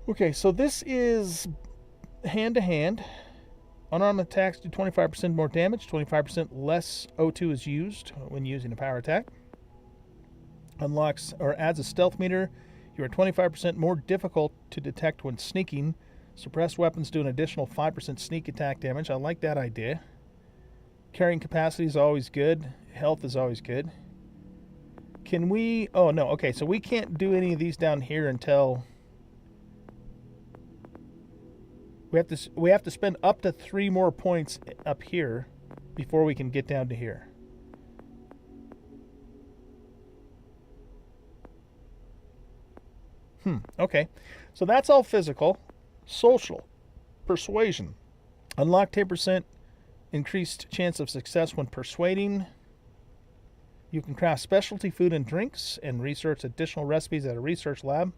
Okay, so this is hand-to-hand. Unarmed attacks do 25% more damage. 25% less O2 is used when using a power attack. Unlocks or adds a stealth meter. You are 25% more difficult to detect when sneaking. Suppressed weapons do an additional 5% sneak attack damage. I like that idea. Carrying capacity is always good. Health is always good. Can we... Oh, no. Okay, so we can't do any of these down here until... We have to spend up to 3 more points up here before we can get down to here. Okay. So that's all physical. Social. Persuasion. Unlock 10% increased chance of success when persuading. You can craft specialty food and drinks and research additional recipes at a research lab.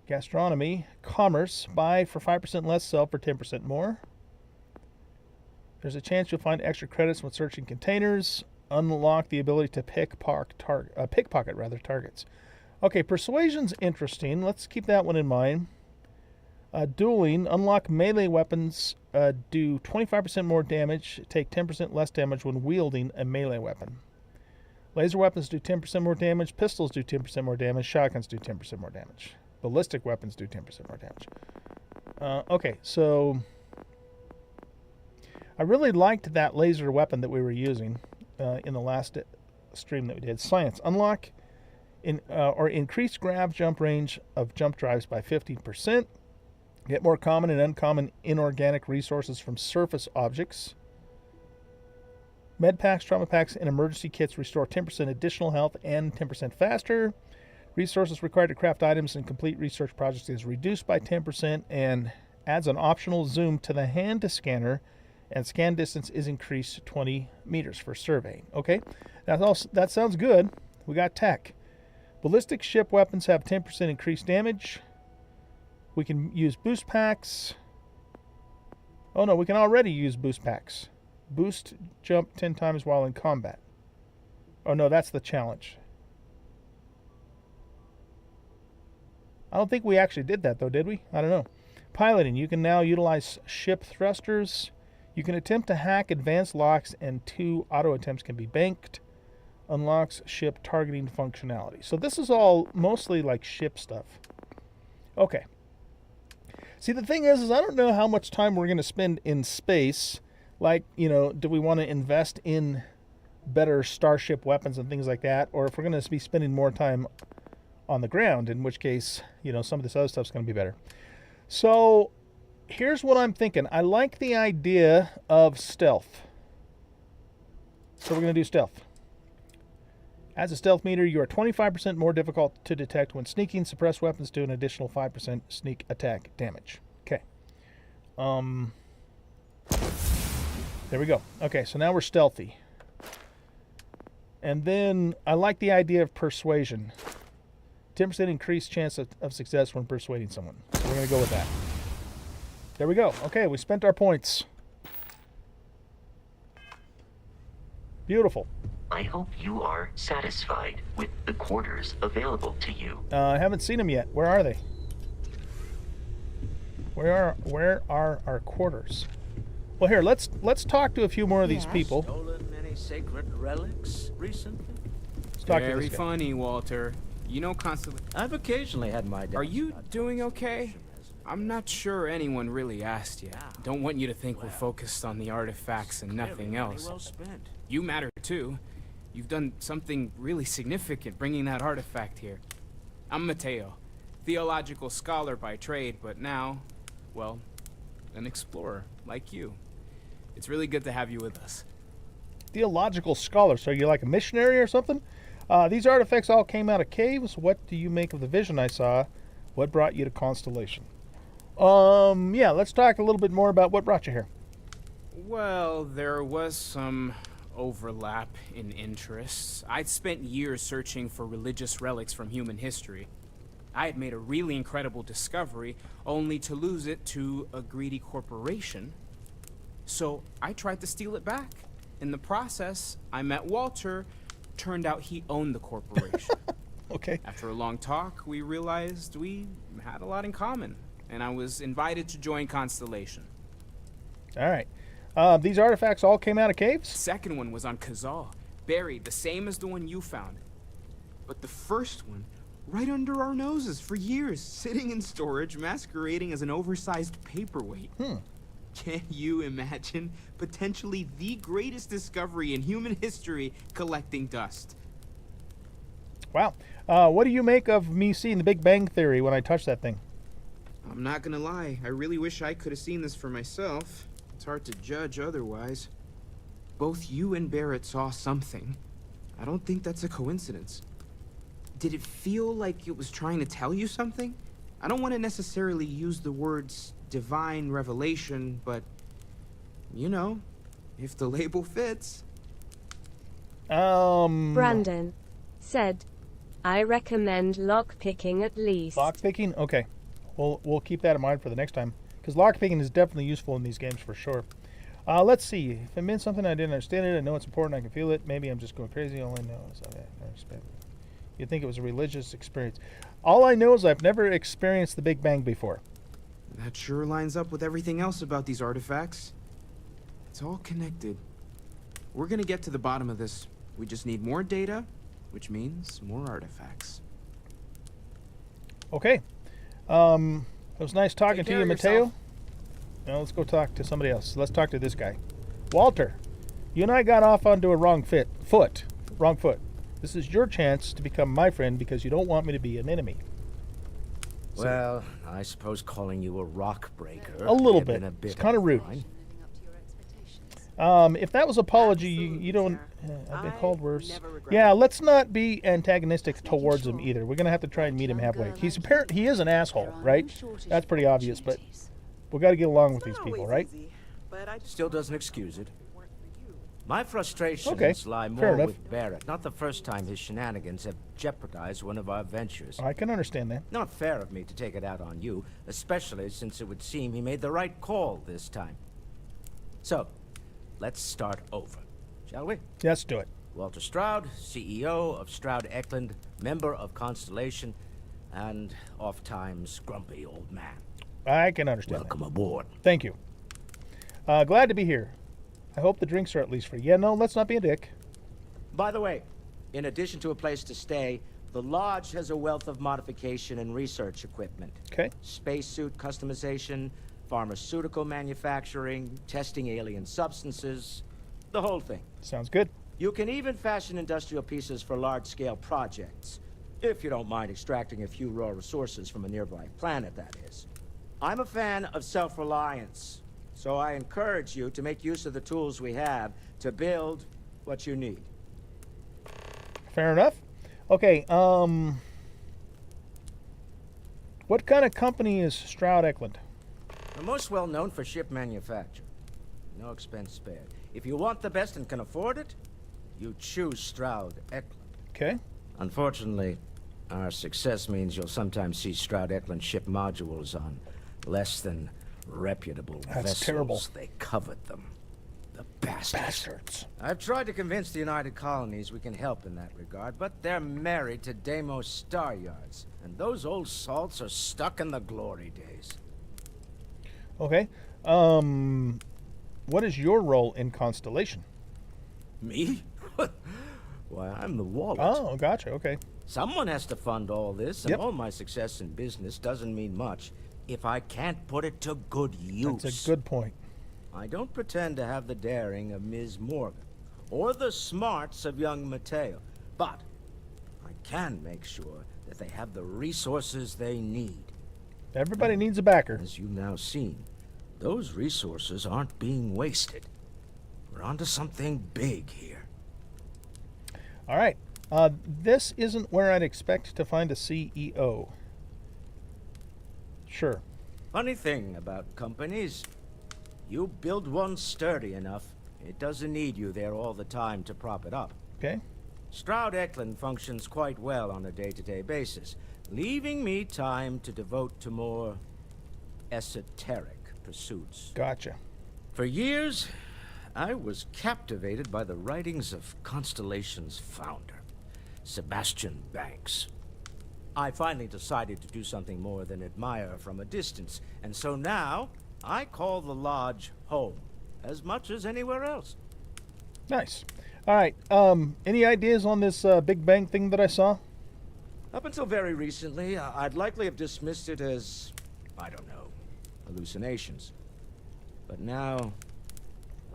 Gastronomy. Commerce. Buy for 5% less, sell for 10% more. There's a chance you'll find extra credits when searching containers. Unlock the ability to pickpocket targets. Okay, persuasion's interesting. Let's keep that one in mind. Dueling. Unlock melee weapons. Do 25% more damage. Take 10% less damage when wielding a melee weapon. Laser weapons do 10% more damage. Pistols do 10% more damage. Shotguns do 10% more damage. Ballistic weapons do 10% more damage. Okay, so I really liked that laser weapon that we were using in the last stream that we did. Science. Unlock or increase grab jump range of jump drives by 15%. Get more common and uncommon inorganic resources from surface objects. Med packs, trauma packs, and emergency kits restore 10% additional health and 10% faster. Resources required to craft items and complete research projects is reduced by 10% and adds an optional zoom to the hand scanner, and scan distance is increased to 20 meters for surveying. Okay, that sounds good. We got tech. Ballistic ship weapons have 10% increased damage. We can use boost packs. Oh no, we can already use boost packs. Boost jump 10 times while in combat. Oh no, that's the challenge. I don't think we actually did that though, did we? I don't know. Piloting. You can now utilize ship thrusters. You can attempt to hack advanced locks and 2 auto attempts can be banked. Unlocks ship targeting functionality. So this is all mostly like ship stuff. Okay. See, the thing is I don't know how much time we're going to spend in space. Like, you know, do we want to invest in better starship weapons and things like that? Or if we're going to be spending more time on the ground, in which case, you know, some of this other stuff's going to be better. So here's what I'm thinking. I like the idea of stealth. So we're going to do stealth. As a stealth meter, you are 25% more difficult to detect when sneaking. Suppressed weapons do an additional 5% sneak attack damage. Okay. There we go. Okay, so now we're stealthy. And then I like the idea of persuasion. 10% increased chance of success when persuading someone. So we're going to go with that. There we go. Okay, we spent our points. Beautiful. I hope you are satisfied with the quarters available to you. I haven't seen them yet. Where are they? Where are our quarters? Well, here, let's talk to a few more of these people. Stolen many sacred relics recently? Let's talk to Very this guy. funny, Walter. You know Constellation. I've occasionally had my doubts. Are you doing okay? I'm not sure anyone really asked you. Don't want you to think we're focused on the artifacts and nothing else. Well spent. You matter too. You've done something really significant bringing that artifact here. I'm Mateo, theological scholar by trade, but now, well, an explorer like you. It's really good to have you with us. Theological scholar. So you're like a missionary or something? These artifacts all came out of caves. What do you make of the vision I saw? What brought you to Constellation? Yeah, let's talk a little bit more about what brought you here. Well, there was some overlap in interests. I'd spent years searching for religious relics from human history. I had made a really incredible discovery, only to lose it to a greedy corporation. So I tried to steal it back. In the process, I met Walter. Turned out he owned the corporation. Okay. After a long talk, we realized we had a lot in common, and I was invited to join Constellation. All right. These artifacts all came out of caves? Second one was on Kazal, buried, the same as the one you found. But the first one, right under our noses for years, sitting in storage, masquerading as an oversized paperweight. Can you imagine potentially the greatest discovery in human history collecting dust? Wow. What do you make of me seeing the Big Bang Theory when I touched that thing? I'm not gonna lie, I really wish I could have seen this for myself. It's hard to judge otherwise. Both you and Barrett saw something. I don't think that's a coincidence. Did it feel like it was trying to tell you something? I don't want to necessarily use the words divine revelation, but, you know, if the label fits. Brandon said, I recommend lockpicking at least. Lockpicking? Okay. We'll keep that in mind for the next time. Because lockpicking is definitely useful in these games for sure. Let's see. If it meant something I didn't understand it, I know it's important, I can feel it. Maybe I'm just going crazy. All I know is I've never experienced. You'd think it was a religious experience. All I know is I've never experienced the Big Bang before. That sure lines up with everything else about these artifacts. It's all connected. We're gonna get to the bottom of this. We just need more data, which means more artifacts. Okay. It was nice talking Take to care you, of Mateo. yourself. Now let's go talk to somebody else. Let's talk to this guy. Walter, you and I got off onto a wrong foot. This is your chance to become my friend because you don't want me to be an enemy. So, Well, I suppose calling you a rock breaker. a little may have bit. been a It's kind of rude. If that was apology, you don't. I've been called worse. Yeah, let's not be antagonistic towards him either. We're gonna have to try and meet him halfway. He is an asshole, right? That's pretty obvious, but we got to get along with these people, right? Still doesn't excuse it. My frustrations Okay, lie fair more enough. with Barrett. Not the first time his shenanigans have jeopardized one of our ventures. I can understand that. Not fair of me to take it out on you, especially since it would seem he made the right call this time. So, let's start over, shall we? Let's do it. Walter Stroud, CEO of Stroud Eklund, member of Constellation, and oft-times grumpy old man. I can understand. Welcome aboard. Thank you. Glad to be here. I hope the drinks are at least free. Yeah, no, let's not be a dick. By the way, in addition to a place to stay, the lodge has a wealth of modification and research equipment. Okay. Spacesuit customization, pharmaceutical manufacturing, testing alien substances, the whole thing. Sounds good. You can even fashion industrial pieces for large-scale projects, if you don't mind extracting a few raw resources from a nearby planet, that is. I'm a fan of self-reliance, so I encourage you to make use of the tools we have to build what you need. Fair enough. Okay, what kind of company is Stroud Eklund? The most well known for ship manufacture. No expense spared. If you want the best and can afford it, you choose Stroud Eklund. Okay. Unfortunately, our success means you'll sometimes see Stroud Eklund ship modules on less than reputable vessels. Terrible. They covet them. The bastards. Bastards. I've tried to convince the United Colonies we can help in that regard, but they're married to Deimos Star Yards, and those old salts are stuck in the glory days. Okay. What is your role in Constellation? Me? Why, I'm the wallet. Oh, gotcha. Okay. Someone has to fund all this, and Yep. all my success in business doesn't mean much if I can't put it to good use. That's a good point. I don't pretend to have the daring of Ms. Morgan, or the smarts of young Mateo, but I can make sure that they have the resources they need. Everybody needs a backer. As you've now seen, those resources aren't being wasted. We're onto something big here. All right. This isn't where I'd expect to find a CEO. Sure. Funny thing about companies, you build one sturdy enough, it doesn't need you there all the time to prop it up. Okay. Stroud Eklund functions quite well on a day-to-day basis, leaving me time to devote to more esoteric pursuits. Gotcha. For years, I was captivated by the writings of Constellation's founder, Sebastian Banks. I finally decided to do something more than admire from a distance, and so now I call the lodge home as much as anywhere else. Nice. All right. Any ideas on this Big Bang thing that I saw? Up until very recently, I'd likely have dismissed it as, I don't know, hallucinations. But now,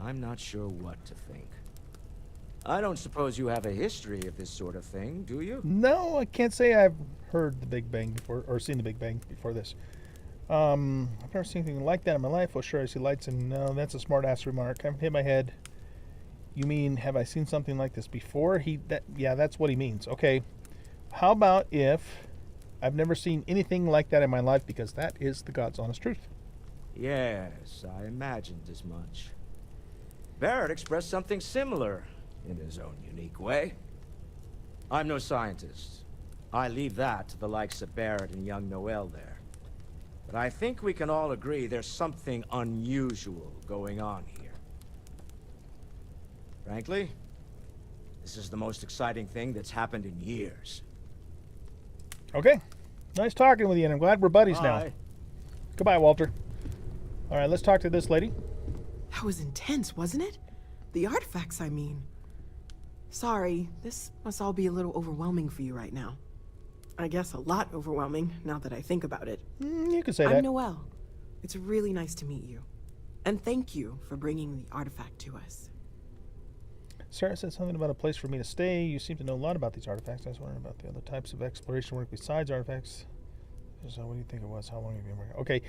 I'm not sure what to think. I don't suppose you have a history of this sort of thing, do you? No, I can't say I've heard the Big Bang before, or seen the Big Bang before this. I've never seen anything like that in my life. Well, sure, I see lights, and no, that's a smart-ass remark. I haven't hit my head. You mean, have I seen something like this before? Yeah, that's what he means. Okay. How about if I've never seen anything like that in my life, because that is the God's honest truth. Yes, I imagined as much. Barrett expressed something similar in his own unique way. I'm no scientist. I leave that to the likes of Barrett and young Noel there. But I think we can all agree there's something unusual going on here. Frankly, this is the most exciting thing that's happened in years. Okay. Nice talking with you, and I'm glad we're buddies now. Bye. Goodbye, Walter. All right, let's talk to this lady. That was intense, wasn't it? The artifacts, I mean. Sorry, this must all be a little overwhelming for you right now. I guess a lot overwhelming, now that I think about it. You could say I'm that. Noelle. It's really nice to meet you. And thank you for bringing the artifact to us. Sarah said something about a place for me to stay. You seem to know a lot about these artifacts. I was wondering about the other types of exploration work besides artifacts. So what do you think it was? How long have you been working? Okay.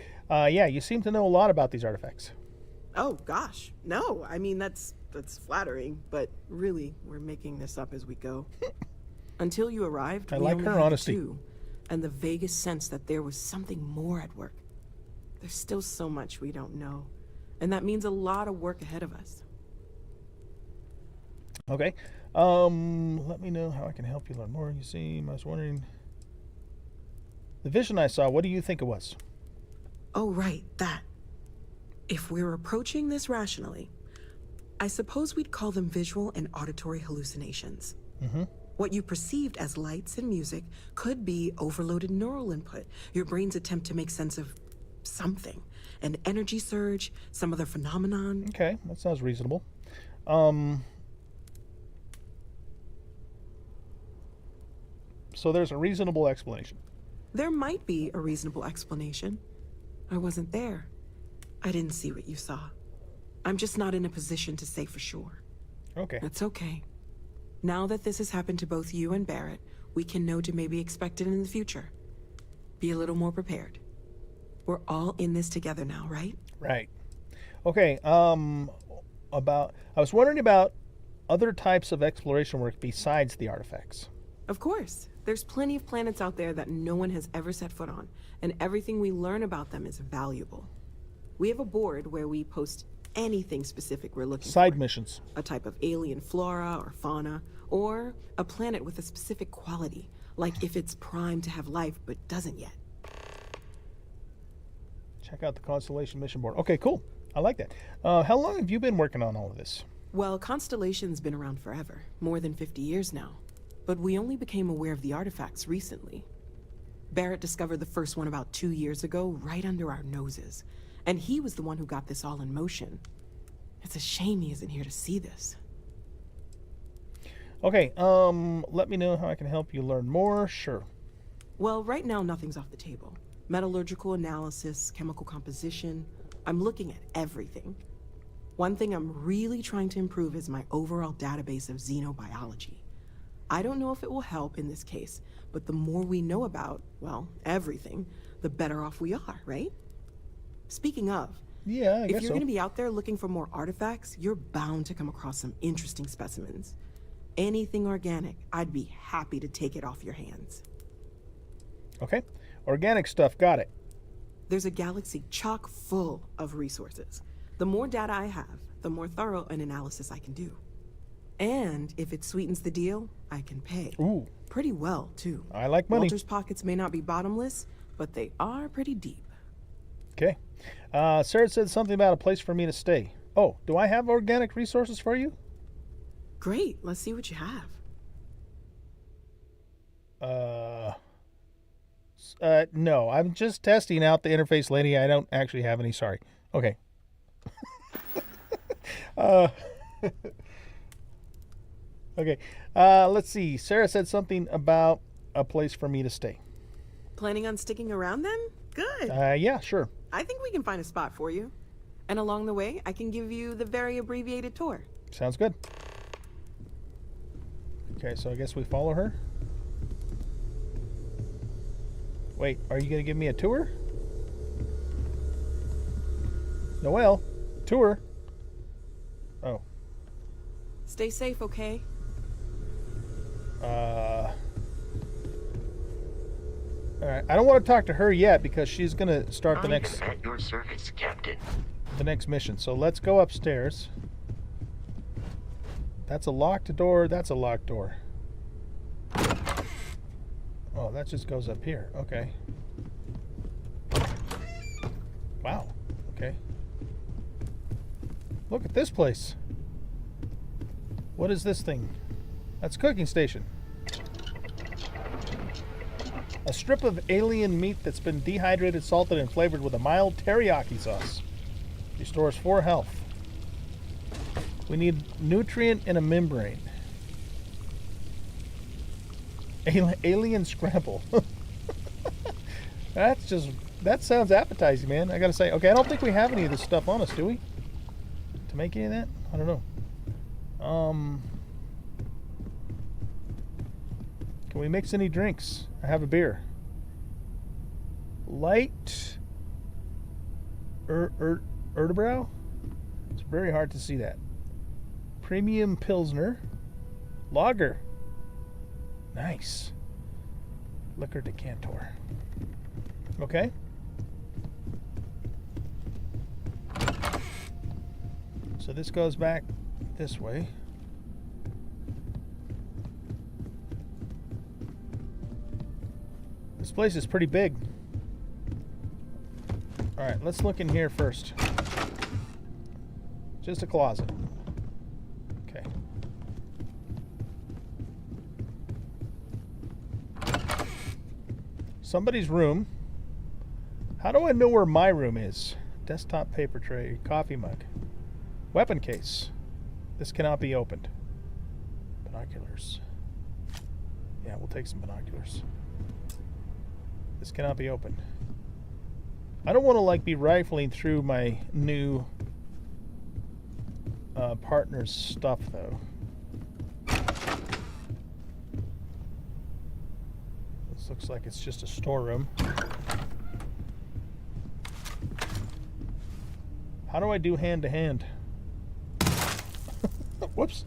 Yeah, you seem to know a lot about these artifacts. Oh, gosh. No, I mean, that's flattering, but really, we're making this up as we go. Until you arrived, I we like only her had honesty. two, and the vaguest sense that there was something more at work. There's still so much we don't know, and that means a lot of work ahead of us. Okay. Let me know how I can help you learn more. You see, I was wondering... The vision I saw, what do you think it was? Oh, right, that. If we're approaching this rationally, I suppose we'd call them visual and auditory hallucinations. Mm-hmm. What you perceived as lights and music could be overloaded neural input, your brain's attempt to make sense of something. An energy surge, some other phenomenon. Okay, that sounds reasonable. So there's a reasonable explanation. There might be a reasonable explanation. I wasn't there. I didn't see what you saw. I'm just not in a position to say for sure. Okay. That's okay. Now that this has happened to both you and Barrett, we can know to maybe expect it in the future. Be a little more prepared. We're all in this together now, right? Right. Okay, I was wondering about other types of exploration work besides the artifacts? Of course. There's plenty of planets out there that no one has ever set foot on, and everything we learn about them is valuable. We have a board where we post anything specific we're looking for. Side missions. A type of alien flora or fauna, or a planet with a specific quality, like if it's primed to have life but doesn't yet. Check out the Constellation mission board. Okay, cool. I like that. How long have you been working on all of this? Well, Constellation's been around forever, more than 50 years now. But we only became aware of the artifacts recently. Barrett discovered the first one about 2 years ago, right under our noses. And he was the one who got this all in motion. It's a shame he isn't here to see this. Okay, let me know how I can help you learn more. Sure. Well, right now nothing's off the table. Metallurgical analysis, chemical composition. I'm looking at everything. One thing I'm really trying to improve is my overall database of xenobiology. I don't know if it will help in this case, but the more we know about, well, everything, the better off we are, right? Speaking of, yeah, I guess if you're so. going to be out there looking for more artifacts, you're bound to come across some interesting specimens. Anything organic, I'd be happy to take it off your hands. Okay, organic stuff, got it. There's a galaxy chock full of resources. The more data I have, the more thorough an analysis I can do. And if it sweetens the deal, I can pay. Ooh. Pretty well, too. I like money. Walter's pockets may not be bottomless, but they are pretty deep. Okay. Sarah said something about a place for me to stay. Oh, do I have organic resources for you? Great. Let's see what you have. No. I'm just testing out the interface, lady. I don't actually have any. Sorry. Okay. Okay, let's see. Sarah said something about a place for me to stay. Planning on sticking around then? Good. Yeah, sure. I think we can find a spot for you. And along the way, I can give you the very abbreviated tour. Sounds good. Okay, so I guess we follow her. Wait, are you going to give me a tour? Noelle, tour. Oh. Stay safe, okay? Alright, I don't want to talk to her yet because she's going to start the next... at your service, Captain. The next mission. So let's go upstairs. That's a locked door. That's a locked door. Oh, that just goes up here. Okay. Wow. Okay. Look at this place. What is this thing? That's a cooking station. A strip of alien meat that's been dehydrated, salted, and flavored with a mild teriyaki sauce. Restores 4 health. We need nutrient in a membrane. Alien scramble. That sounds appetizing, man. I gotta say. Okay, I don't think we have any of this stuff on us, do we? To make any of that? I don't know. Can we mix any drinks? I have a beer. Light Erdebrow? It's very hard to see that. Premium Pilsner. Lager. Nice. Liquor decanter. Okay. So this goes back this way. This place is pretty big. Alright, let's look in here first. Just a closet. Okay. Somebody's room. How do I know where my room is? Desktop paper tray, coffee mug. Weapon case. This cannot be opened. Binoculars. Yeah, we'll take some binoculars. This cannot be opened. I don't want to like be rifling through my new partner's stuff though. This looks like it's just a storeroom. How do I do hand to hand? Whoops.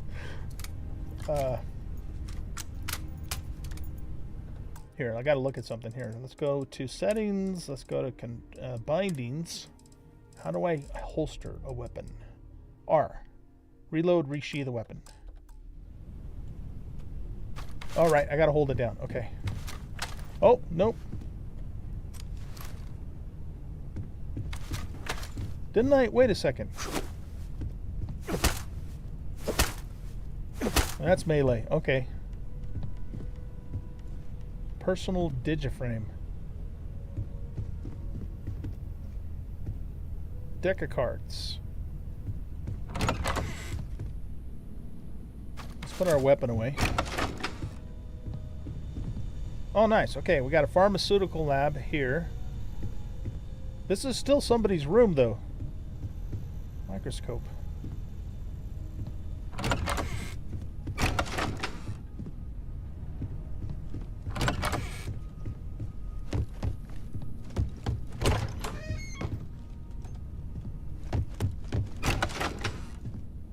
Here, I got to look at something here. Let's go to settings. Let's go to bindings. How do I holster a weapon? R. Reload, resheath the weapon. All right, I got to hold it down. Okay. Oh, nope. Didn't I? Wait a second. That's melee. Okay. Personal digiframe. Deck of cards. Let's put our weapon away. Oh, nice. Okay, we got a pharmaceutical lab here. This is still somebody's room, though. Microscope.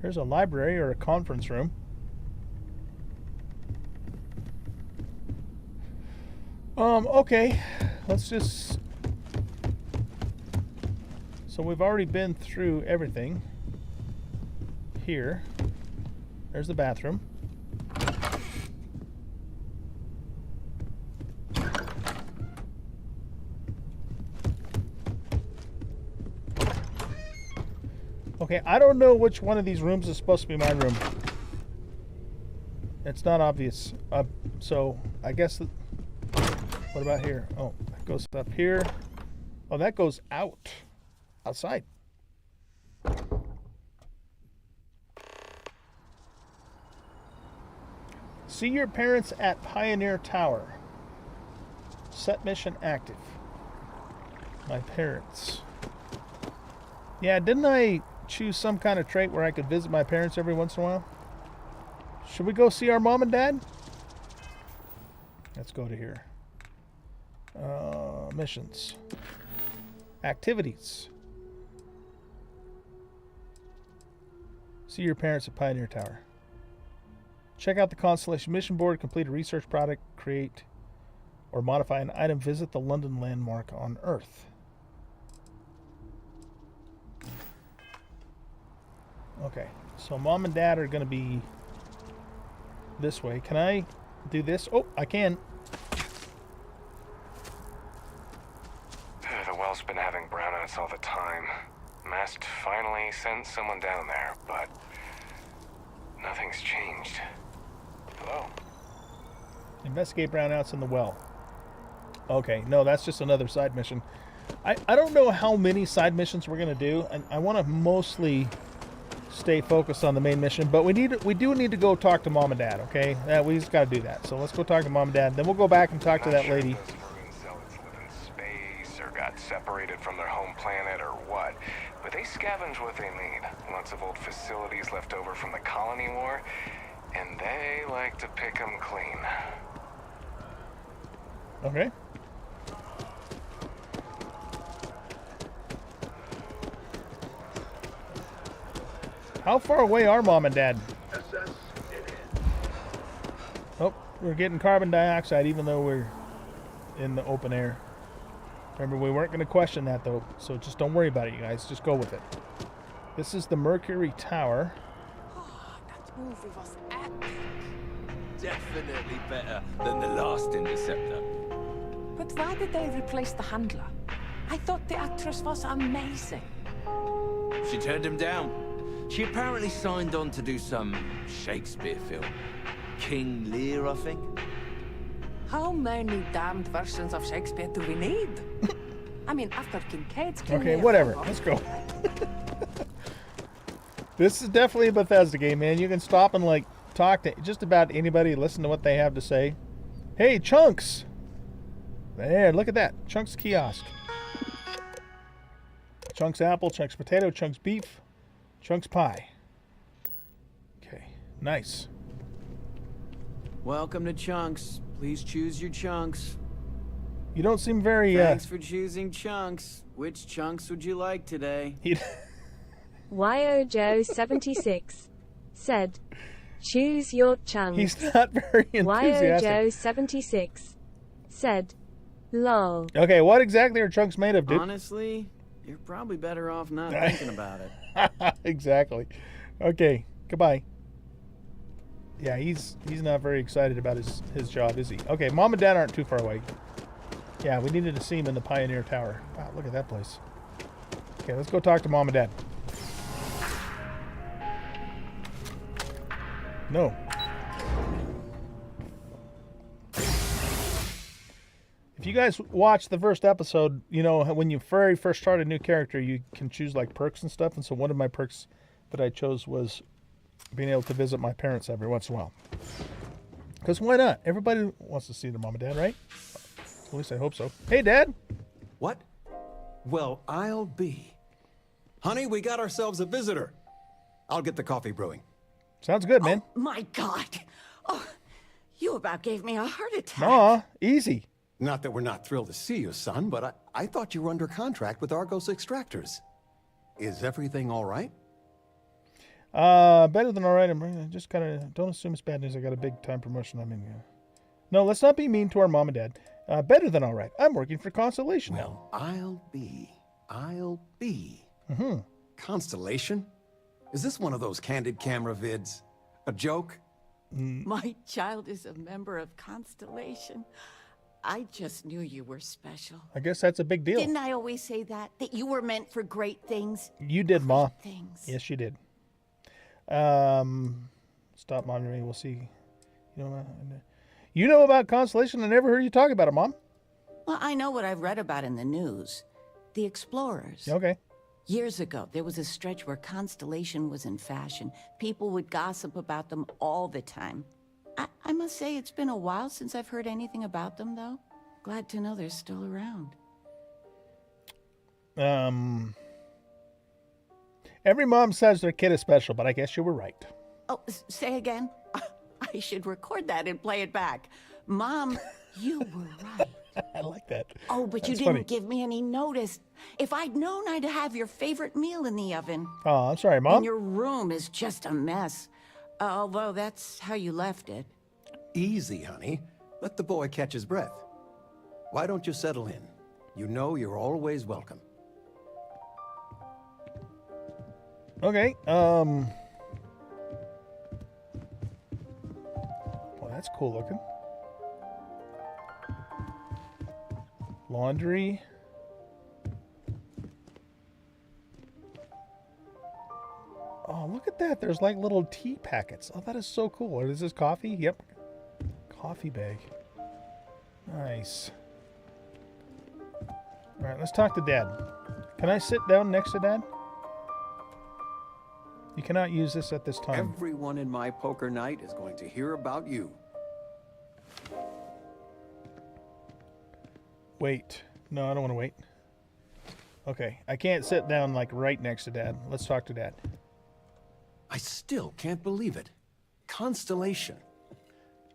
There's a library or a conference room. Okay. Let's just... So we've already been through everything. Here. There's the bathroom. Okay, I don't know which one of these rooms is supposed to be my room. It's not obvious. So, I guess... What about here? Oh, that goes up here. Oh, that goes out. Outside. See your parents at Pioneer Tower. Set mission active. My parents. Yeah, didn't I choose some kind of trait where I could visit my parents every once in a while? Should we go see our mom and dad? Let's go to here. Missions. Activities. See your parents at Pioneer Tower. Check out the Constellation mission board. Complete a research project. Create or modify an item. Visit the London landmark on Earth. Okay, so mom and dad are going to be this way. Can I do this? Oh, I can. The well's been having brownouts all the time. Mast finally sent someone down there, but nothing's changed. Hello? Investigate brownouts in the well. Okay, no, that's just another side mission. I don't know how many side missions we're going to do, and I want to mostly stay focused on the main mission, but we do need to go talk to mom and dad, okay? We just got to do that. So let's go talk to mom and dad, then we'll go back and talk to that lady. Got separated from their home planet or what, but they scavenge what they need. Lots of old facilities left over from the colony war, and they like to pick them clean. Okay. How far away are mom and dad? Oh, we're getting carbon dioxide even though we're in the open air. Remember, we weren't going to question that, though, so just don't worry about it, you guys. Just go with it. This is the Mercury Tower. Oh, that movie was epic. Definitely better than the last Interceptor. But why did they replace the handler? I thought the actress was amazing. She turned him down. She apparently signed on to do some Shakespeare film. King Lear, I think. How many damned versions of Shakespeare do we need? I mean, after Kincaid's King Okay, Lear, whatever. Let's go. This is definitely a Bethesda game, man. You can stop and, like, talk to just about anybody, listen to what they have to say. Hey, Chunks! There, look at that. Chunks kiosk. Chunks apple, Chunks potato, Chunks beef, Chunks pie. Okay, nice. Welcome to Chunks. Please choose your chunks. You don't seem very, Thanks for choosing chunks. Which chunks would you like today? YO Joe 76 said, Choose your chunks. He's not very enthusiastic. YoJoe76 said, lol. Okay, what exactly are chunks made of, dude? Honestly, you're probably better off not thinking about it. Exactly. Okay, goodbye. Yeah, he's not very excited about his job, is he? Okay, Mom and Dad aren't too far away. Yeah, we needed to see him in the Pioneer Tower. Wow, look at that place. Okay, let's go talk to Mom and Dad. No. If you guys watch the first episode, you know, when you very first start a new character, you can choose like perks and stuff. And so one of my perks that I chose was being able to visit my parents every once in a while. Because why not? Everybody wants to see their mom and dad, right? At least I hope so. Hey, Dad. What? Well, I'll be. Honey, we got ourselves a visitor. I'll get the coffee brewing. Sounds good, man. Oh, my God. Oh, you about gave me a heart attack. Aw, easy. Not that we're not thrilled to see you, son, but I thought you were under contract with Argos Extractors. Is everything all right? Better than all right. I'm just kind of, don't assume it's bad news. I got a big time promotion. I mean, no, let's not be mean to our mom and dad. Better than all right. I'm working for Constellation now. I'll be. Mm-hmm. Constellation? Is this one of those candid camera vids? A joke? My child is a member of Constellation. I just knew you were special. I guess that's a big deal. Didn't I always say that? That you were meant for great things? You did, Ma. Things. Yes, you did. Stop monitoring. We'll see. You know about Constellation? I never heard you talk about it, Mom. Well, I know what I've read about in the news. The Explorers. Okay. Years ago, there was a stretch where Constellation was in fashion. People would gossip about them all the time. I must say it's been a while since I've heard anything about them, though. Glad to know they're still around. Every mom says their kid is special, but I guess you were right. Oh, say again? I should record that and play it back. Mom, you were right. I like that. Oh, but That's you didn't funny. give me any notice. If I'd known I'd have your favorite meal in the oven. Oh, I'm sorry, Mom. And your room is just a mess. Although that's how you left it. Easy, honey. Let the boy catch his breath. Why don't you settle in? You know you're always welcome. Okay, well, that's cool looking. Laundry. Oh, look at that. There's like little tea packets. Oh, that is so cool. Is this coffee? Yep. Coffee bag. Nice. All right, let's talk to Dad. Can I sit down next to Dad? You cannot use this at this time. Everyone in my poker night is going to hear about you. Wait. No, I don't want to wait. Okay, I can't sit down like right next to Dad. Let's talk to Dad. I still can't believe it. Constellation.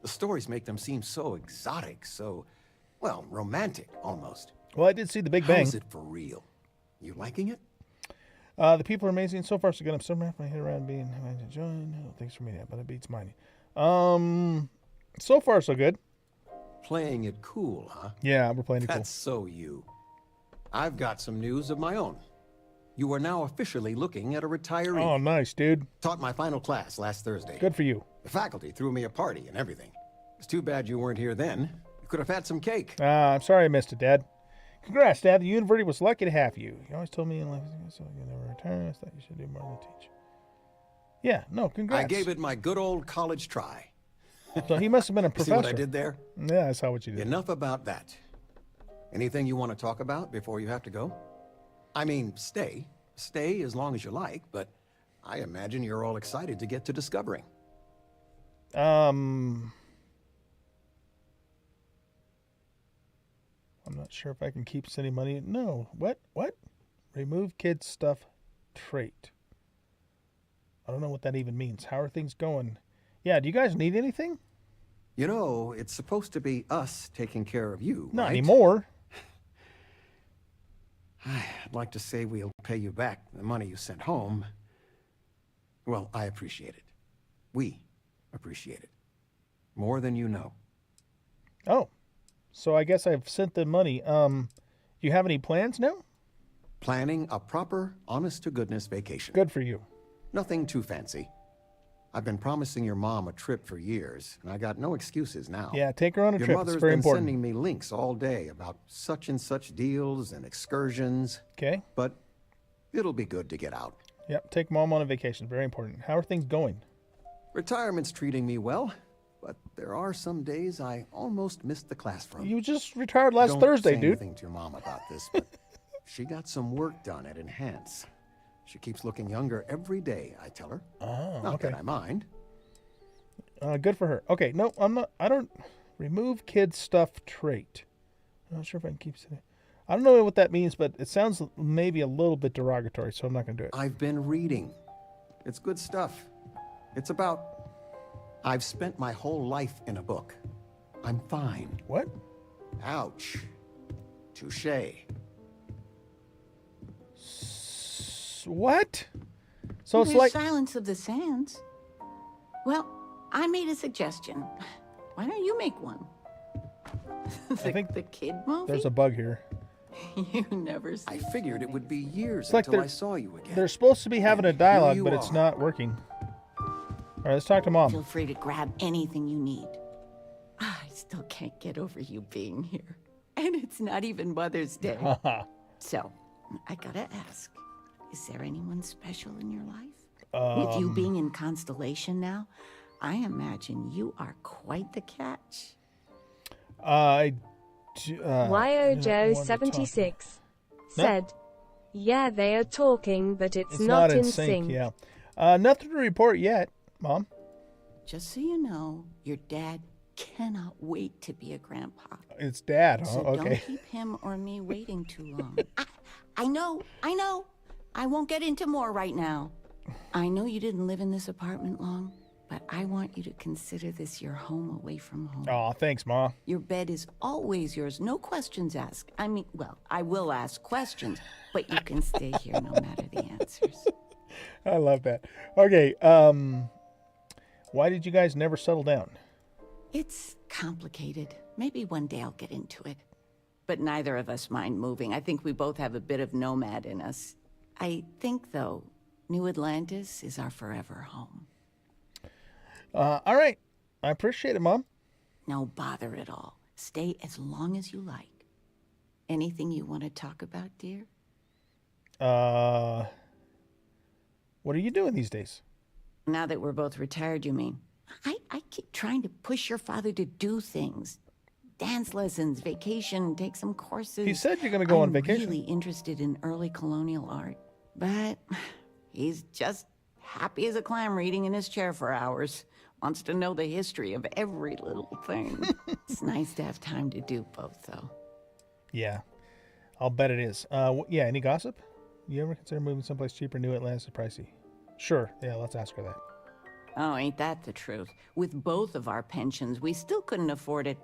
The stories make them seem so exotic, so, well, romantic almost. Well, I did see The Big Bang. How's it for real? You liking it? The people are amazing. So far, so good. I'm so happy I hit around being joined. Oh, thanks for me that, but it beats mine. So far, so good. Playing it cool, huh? Yeah, we're playing it cool. That's so you. I've got some news of my own. You are now officially looking at a retiree. Oh, nice, dude. Taught my final class last Thursday. Good for you. The faculty threw me a party and everything. It's too bad you weren't here then. You could have had some cake. I'm sorry I missed it, Dad. Congrats, Dad. The university was lucky to have you. You always told me in life, so you never retire. I thought you should do more than teach. Yeah, no, congrats. I gave it my good old college try. So he must have been a See professor. what I did there? Yeah, I saw what you did. Enough about that. Anything you want to talk about before you have to go? I mean, stay. Stay as long as you like, but I imagine you're all excited to get to discovering. I'm not sure if I can keep sending money. No. What? Remove kids stuff trait. I don't know what that even means. How are things going? Yeah, do you guys need anything? You know, it's supposed to be us taking care of you, Not right? anymore. I'd like to say we'll pay you back the money you sent home. Well, I appreciate it. We appreciate it. More than you know. Oh, so I guess I've sent the money. You have any plans now? Planning a proper, honest-to-goodness vacation. Good for you. Nothing too fancy. I've been promising your mom a trip for years, and I got no excuses now. Yeah, take her on a Your trip. mother's It's very been important. sending me links all day about such and such deals and excursions. Okay. But it'll be good to get out. Yep, take mom on a vacation. Very important. How are things going? Retirement's treating me well, but there are some days I almost missed the class from. You just retired last Thursday, Don't say dude. anything to your mom about this, but she got some work done at Enhance. She keeps looking younger every day, I tell her. Oh, Not okay. that I mind. Good for her. Okay, no, I'm not. I don't remove kid stuff trait. I'm not sure if I can keep saying. I don't know what that means, but it sounds maybe a little bit derogatory, so I'm not going to do it. I've been reading. It's good stuff. It's about... I've spent my whole life in a book. I'm fine. What? Ouch. Touché. What? So it's There's like... Silence of the Sands. Well, I made a suggestion. Why don't you make one? I think the kid movie? there's a bug here. You never see. I figured it would be years It's like until they're- I saw you again. They're supposed to be having a And here dialogue, you but it's are. not working. All right, let's talk to mom. Feel free to grab anything you need. I still can't get over you being here. And it's not even Mother's Day. So, I gotta ask, is there anyone special in your life? With you being in Constellation now, I imagine you are quite the catch. YO Joe 76 said, "Yeah, they are talking, but it's not in sync." Yeah. Nothing to report yet, Mom. Just so you know, your dad cannot wait to be a grandpa. It's Dad. Huh? So Okay. don't keep him or me waiting too long. I know. I won't get into more right now. I know you didn't live in this apartment long, but I want you to consider this your home away from home. Aw, thanks, Ma. Your bed is always yours, no questions asked. I mean, well, I will ask questions, but you can stay here no matter the answers. I love that. Okay. Why did you guys never settle down? It's complicated. Maybe one day I'll get into it. But neither of us mind moving. I think we both have a bit of nomad in us. I think, though, New Atlantis is our forever home. All right. I appreciate it, Mom. No bother at all. Stay as long as you like. Anything you want to talk about, dear? What are you doing these days? Now that we're both retired, you mean? I keep trying to push your father to do things. Dance lessons, vacation, take some courses. He said you're going to go on vacation. I'm really interested in early colonial art, but he's just happy as a clam reading in his chair for hours. Wants to know the history of every little thing. It's nice to have time to do both, though. Yeah. I'll bet it is. Yeah, any gossip? You ever consider moving someplace cheaper? New Atlantis is pricey. Sure. Yeah, let's ask her that. Oh, ain't that the truth? With both of our pensions, we still couldn't afford it.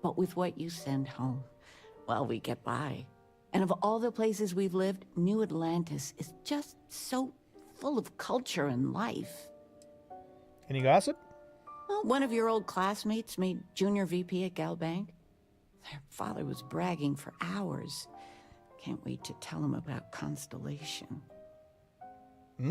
But with what you send home, well, we get by. And of all the places we've lived, New Atlantis is just so full of culture and life. Any gossip? Well, one of your old classmates made junior VP at Galbank. Their father was bragging for hours. Can't wait to tell him about Constellation.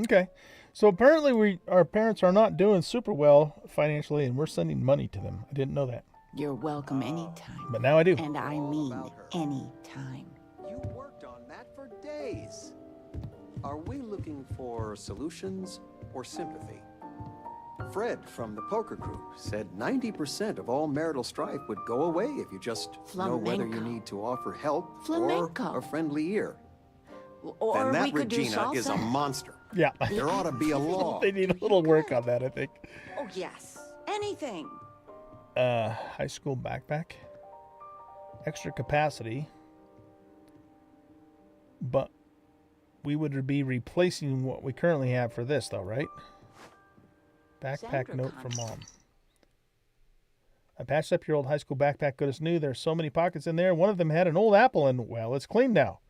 Okay. So apparently our parents are not doing super well financially, and we're sending money to them. I didn't know that. You're welcome anytime. But now I do. And I mean anytime. You worked on that for days. Are we looking for solutions or sympathy? Fred from the poker group said 90% of all marital strife would go away if you just know whether you Flamenco. need to offer help Flamenco. or a friendly ear. Or Then that we could do Regina is a salsa. monster. Yeah. There ought to be a law. They need a little work on that, I think. Oh, yes. Anything. High school backpack. Extra capacity. But we would be replacing what we currently have for this, though, right? Backpack note from Mom. I patched up your old high school backpack good as new. There's so many pockets in there. One of them had an old apple, and, well, it's clean now.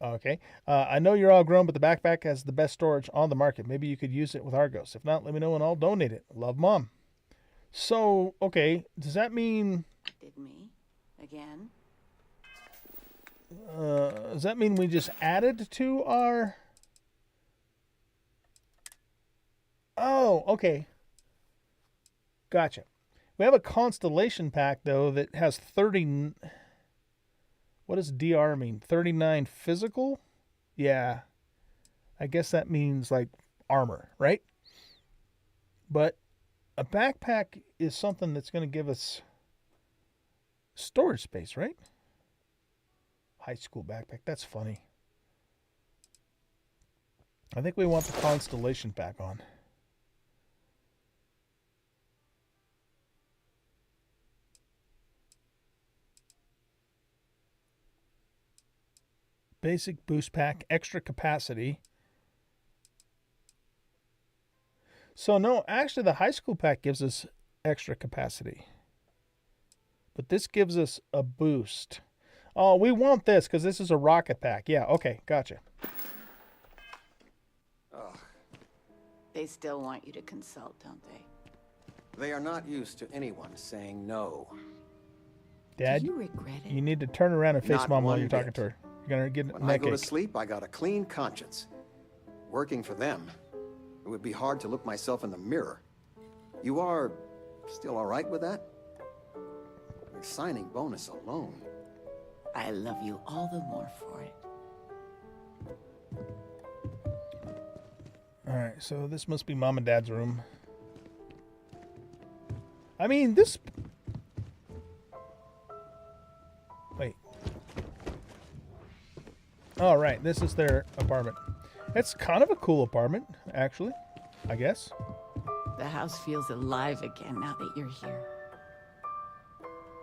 Okay. I know you're all grown, but the backpack has the best storage on the market. Maybe you could use it with Argos. If not, let me know and I'll donate it. Love, Mom. So, okay, does that mean... Did me? Again? Does that mean we just added to our... Oh, okay. Gotcha. We have a Constellation pack, though, that has 30... What does DR mean? 39 physical? Yeah. I guess that means, like, armor, right? But a backpack is something that's going to give us storage space, right? High school backpack. That's funny. I think we want the Constellation pack on. Basic boost pack, extra capacity. So no, actually the high school pack gives us extra capacity. But this gives us a boost. Oh, we want this because this is a rocket pack. Yeah, okay, gotcha. Ugh. They still want you to consult, don't they? They are not used to anyone saying no. Dad, Do you regret it? you need to turn around and face Not Mom while one you're talking bit. to her. You're going to get When neck I go to ache. sleep, I got a clean conscience. Working for them, it would be hard to look myself in the mirror. You are still all right with that? Your signing bonus alone. I love you all the more for it. All right, so this must be Mom and Dad's room. I mean, this... Wait. Oh, right, this is their apartment. It's kind of a cool apartment, actually, I guess. The house feels alive again now that you're here.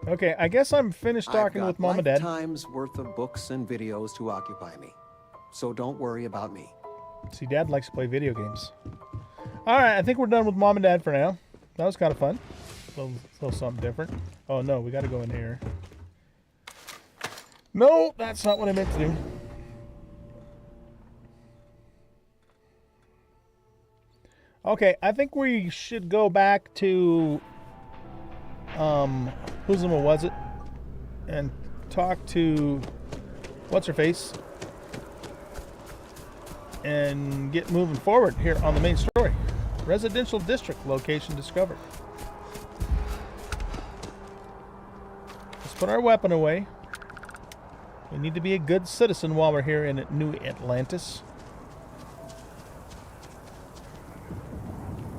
Okay, I guess I'm finished talking with Mom and Dad. I've got lifetime's worth of books and videos to occupy me, so don't worry about me. See, Dad likes to play video games. All right, I think we're done with Mom and Dad for now. That was kind of fun. A little something different. Oh, no, we got to go in here. No, that's not what I meant to do. Okay, I think we should go back to... whose name was it? And talk to... What's-her-face? And get moving forward here on the main story. Residential district location discovered. Let's put our weapon away. We need to be a good citizen while we're here in New Atlantis.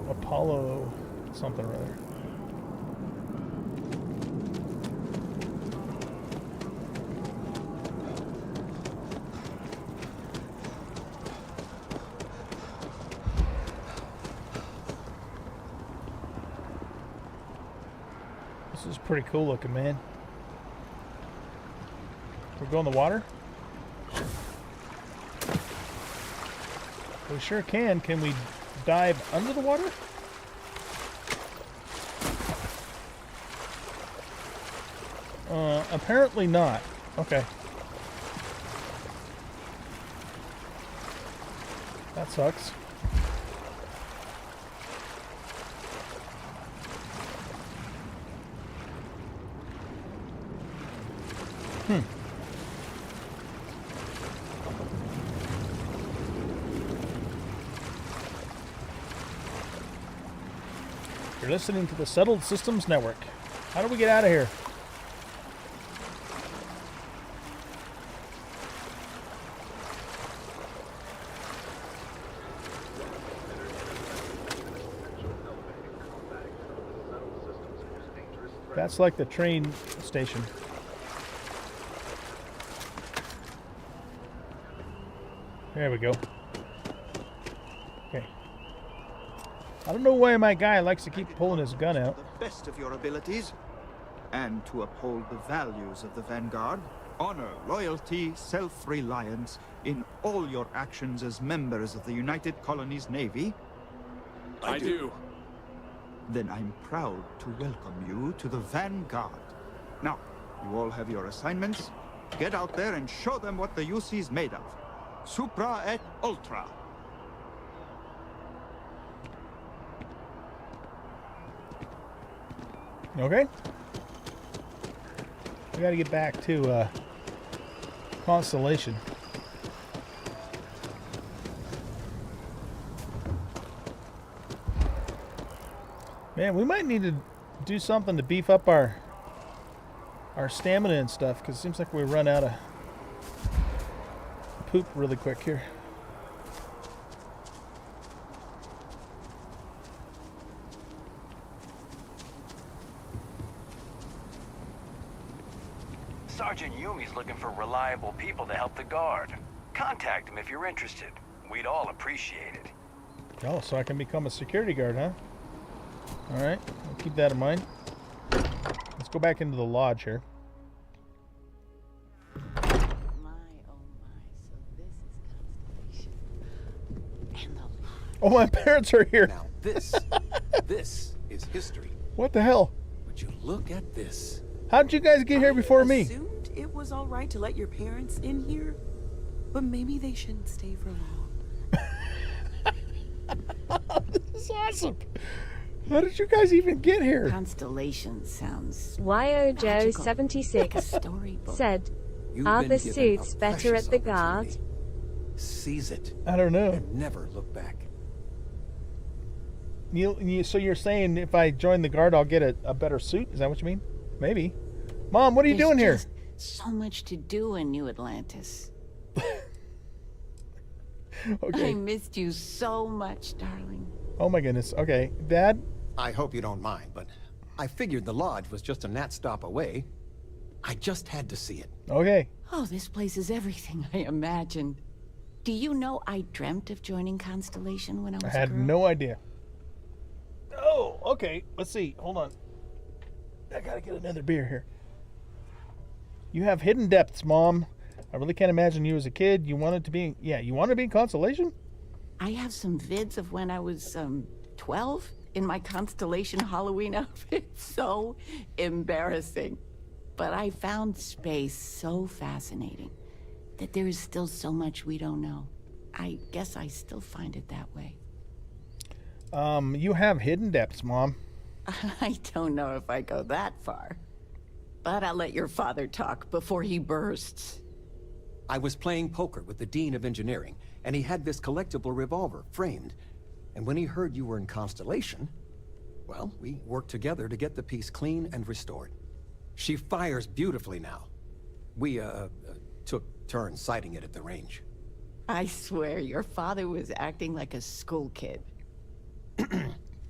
Apollo something or other. This is pretty cool looking, man. We're going in the water? We sure can. Can we dive under the water? Apparently not. Okay. That sucks. You're listening to the Settled Systems Network. How do we get out of here? That's like the train station. There we go. Okay. I don't know why my guy likes to keep pulling his gun out. The best of your abilities, and to uphold the values of the Vanguard, honor, loyalty, self-reliance in all your actions as members of the United Colonies Navy. I do. Then I'm proud to welcome you to the Vanguard. Now, you all have your assignments. Get out there and show them what the UC's made of. Supra et Ultra. Okay. We got to get back to Constellation. Man, we might need to do something to beef up our stamina and stuff, because it seems like we run out of poop really quick here. Sergeant Yumi's looking for reliable people to help the guard. Contact him if you're interested. We'd all appreciate it. Oh, so I can become a security guard, huh? Alright, I'll keep that in mind. Let's go back into the lodge here. Oh, my parents are here. Now this is history. What the hell? Would you look at this? How did you guys get here before me? Assumed it was all right to let your parents in here, but maybe they shouldn't stay for long. This is awesome. How did you guys even get here? Constellation sounds YOJoe76 said, "Are the suits better at the guard?" Seize it. I don't know. And never look back. So you're saying if I join the guard, I'll get a better suit? Is that what you mean? Maybe. Mom, what are you doing here? So much to do in New Atlantis. Okay. I missed you so much, darling. Oh my goodness. Okay, Dad? I hope you don't mind, but I figured the lodge was just a gnat stop away. I just had to see it. Okay. Oh, this place is everything I imagined. Do you know I dreamt of joining Constellation when I was I had a girl? no idea. Oh, okay. Let's see. Hold on. I gotta get another beer here. You have hidden depths, Mom. I really can't imagine you as a kid. You wanted to be... Yeah, you wanted to be in Constellation? I have some vids of when I was 12 in my Constellation Halloween outfit. So embarrassing. But I found space so fascinating that there is still so much we don't know. I guess I still find it that way. You have hidden depths, Mom. I don't know if I go that far. But I'll let your father talk before he bursts. I was playing poker with the Dean of Engineering, and he had this collectible revolver framed. And when he heard you were in Constellation, well, we worked together to get the piece clean and restored. She fires beautifully now. We, took turns sighting it at the range. I swear, your father was acting like a school kid.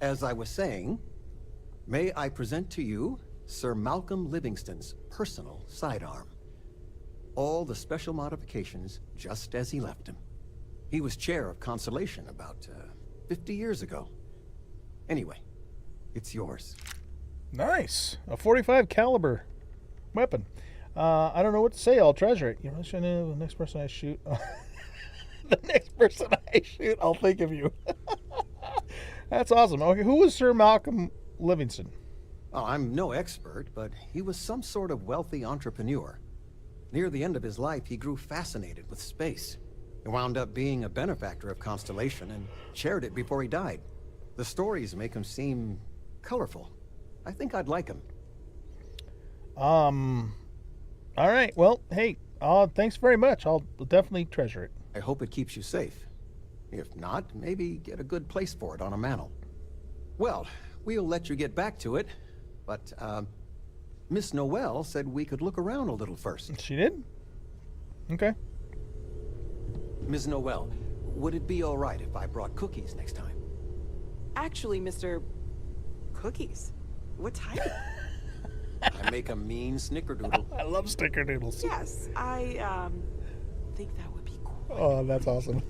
As I was saying, may I present to you Sir Malcolm Livingston's personal sidearm. All the special modifications just as he left him. He was chair of Constellation about 50 years ago. Anyway, it's yours. Nice. A 45 caliber weapon. I don't know what to say. I'll treasure it. You know, the next person I shoot... the next person I shoot, I'll think of you. That's awesome. Okay, who was Sir Malcolm Livingston? Oh, I'm no expert, but he was some sort of wealthy entrepreneur. Near the end of his life, he grew fascinated with space. He wound up being a benefactor of Constellation and chaired it before he died. The stories make him seem colorful. I think I'd like him. All right. Well, hey, thanks very much. I'll definitely treasure it. I hope it keeps you safe. If not, maybe get a good place for it on a mantle. Well, we'll let you get back to it, but, Miss Noel said we could look around a little first. She did? Okay. Ms. Noel, would it be all right if I brought cookies next time? Actually, Mr. Cookies. What type? I make a mean snickerdoodle. I love snickerdoodles. Yes, I, think that would be cool. Oh, that's awesome.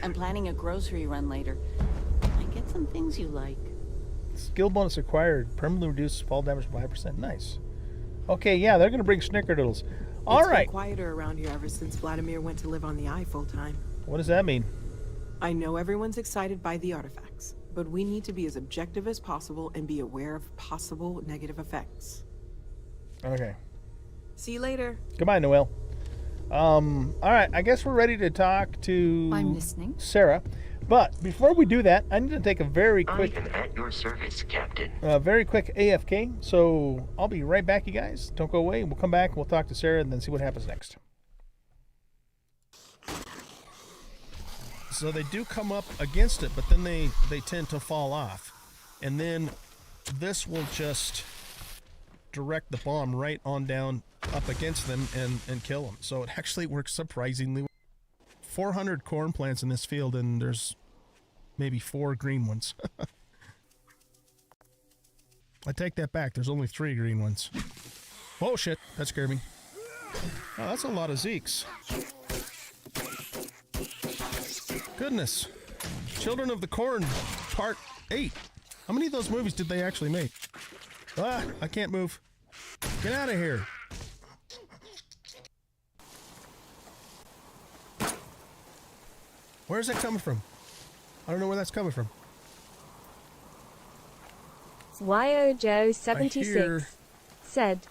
I'm planning a grocery run later. I get some things you like. Skill bonus acquired. Permanently reduces fall damage by 5%. Nice. Okay, yeah, they're going to bring snickerdoodles. All right. It's been quieter around here ever since Vladimir went to live on the Eye full time. What does that mean? I know everyone's excited by the artifacts, but we need to be as objective as possible and be aware of possible negative effects. Okay. See you later. Goodbye, Noel. All right, I guess we're ready to talk to I'm listening. Sarah. But before we do that, I need to take a very quick... I am at your service, Captain. Very quick AFK, so I'll be right back, you guys. Don't go away. We'll come back, we'll talk to Sarah, and then see what happens next. So they do come up against it, but then they tend to fall off. And then this will just direct the bomb right on down up against them and kill them. So it actually works surprisingly well. 400 corn plants in this field, and there's maybe 4 green ones. I take that back. There's only 3 green ones. Oh shit, that scared me. Oh, that's a lot of Zeeks. Goodness. Children of the Corn, Part 8. How many of those movies did they actually make? Ah, I can't move. Get out of here. Where's that coming from? I don't know where that's coming from. YOJoe76 said,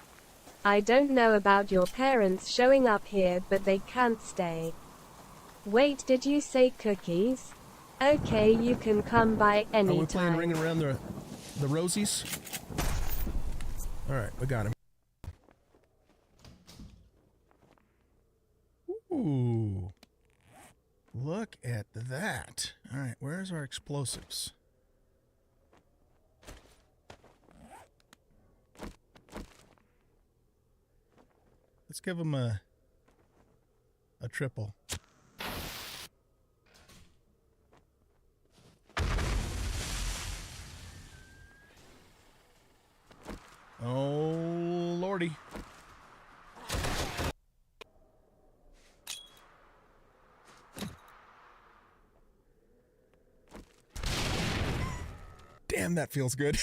I don't know about your parents showing up here, but they can't stay. Wait, did you say cookies? Okay, you can come by anytime. Are we playing Ring Around the Rosies? Alright, we got him. Ooh. Look at that. Alright, where's our explosives? Let's give them a triple. Oh, lordy. Damn, that feels good.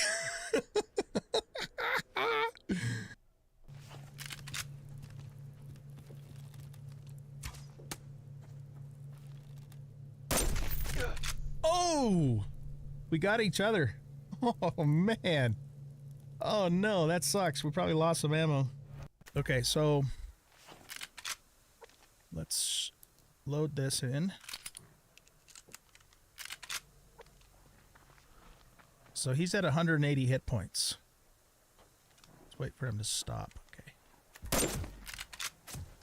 Oh! We got each other. Oh, man. Oh, no, that sucks. We probably lost some ammo. Okay, so let's load this in. So he's at 180 hit points. Let's wait for him to stop. Okay.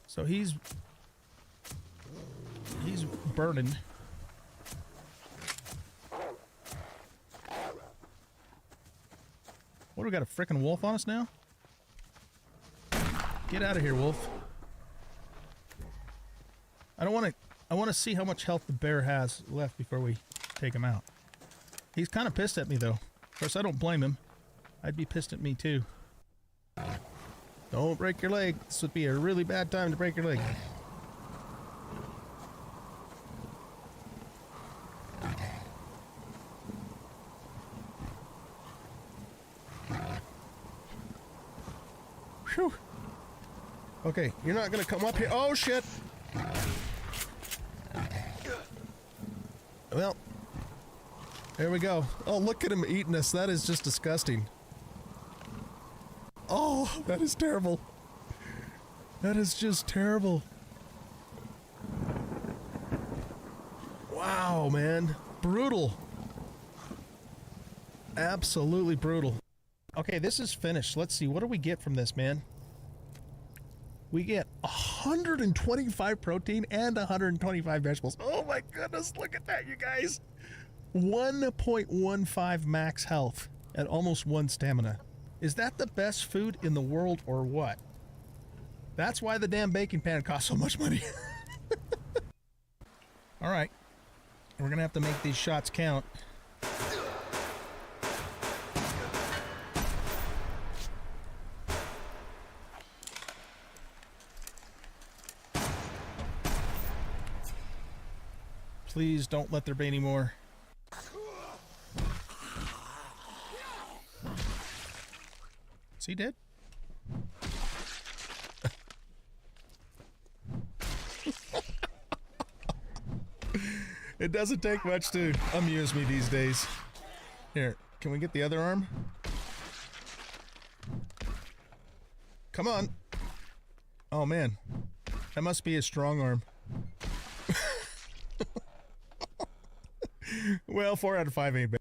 So he's burning. What, we got a frickin' wolf on us now? Get out of here, wolf. I want to see how much health the bear has left before we take him out. He's kind of pissed at me, though. Of course, I don't blame him. I'd be pissed at me, too. Don't break your leg. This would be a really bad time to break your leg. Whew. Okay, you're not gonna come up here. Oh, shit! Well, there we go. Oh, look at him eating us. That is just disgusting. Oh, that is terrible. That is just terrible. Wow, man. Brutal. Absolutely brutal. Okay, this is finished. Let's see. What do we get from this, man? We get 125 protein and 125 vegetables. Oh my goodness, look at that, you guys. 1.15 max health at almost 1 stamina. Is that the best food in the world or what? That's why the damn baking pan costs so much money. All right. We're going to have to make these shots count. Please don't let there be any more. Is he dead? It doesn't take much to amuse me these days. Here, can we get the other arm? Come on. Oh man, that must be a strong arm. Well, 4 out of 5 ain't bad.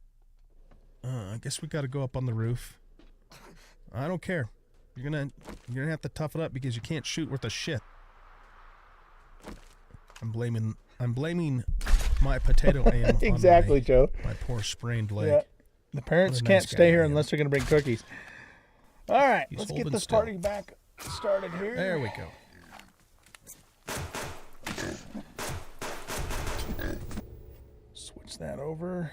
I guess we got to go up on the roof. I don't care. You're gonna have to tough it up because you can't shoot worth a shit. I'm blaming my potato aim exactly, on Joe. My poor sprained leg. Yeah. The parents can't stay here unless they're going to bring cookies. All right, let's get this party back started here. There we go. Switch that over.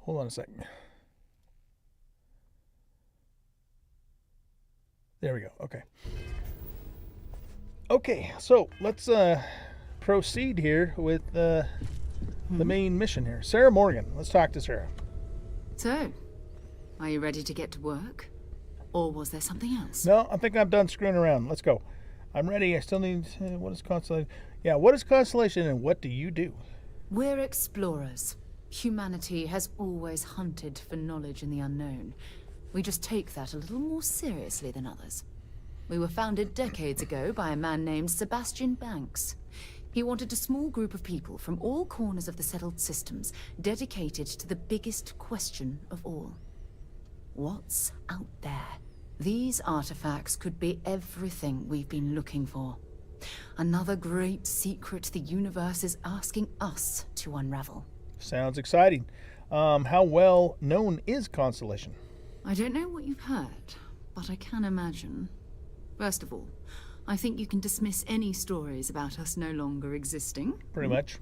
Hold on a second. There we go. Okay. Okay, so let's proceed here with the main mission here. Sarah Morgan. Let's talk to Sarah. So, are you ready to get to work? Or was there something else? No, I think I'm done screwing around. Let's go. I'm ready. I still need... what is Constellation? Yeah, what is Constellation and what do you do? We're explorers. Humanity has always hunted for knowledge in the unknown. We just take that a little more seriously than others. We were founded decades ago by a man named Sebastian Banks. He wanted a small group of people from all corners of the settled systems dedicated to the biggest question of all. What's out there? These artifacts could be everything we've been looking for. Another great secret the universe is asking us to unravel. Sounds exciting. How well known is Constellation? I don't know what you've heard, but I can imagine. First of all, I think you can dismiss any stories about us no longer existing. Pretty much.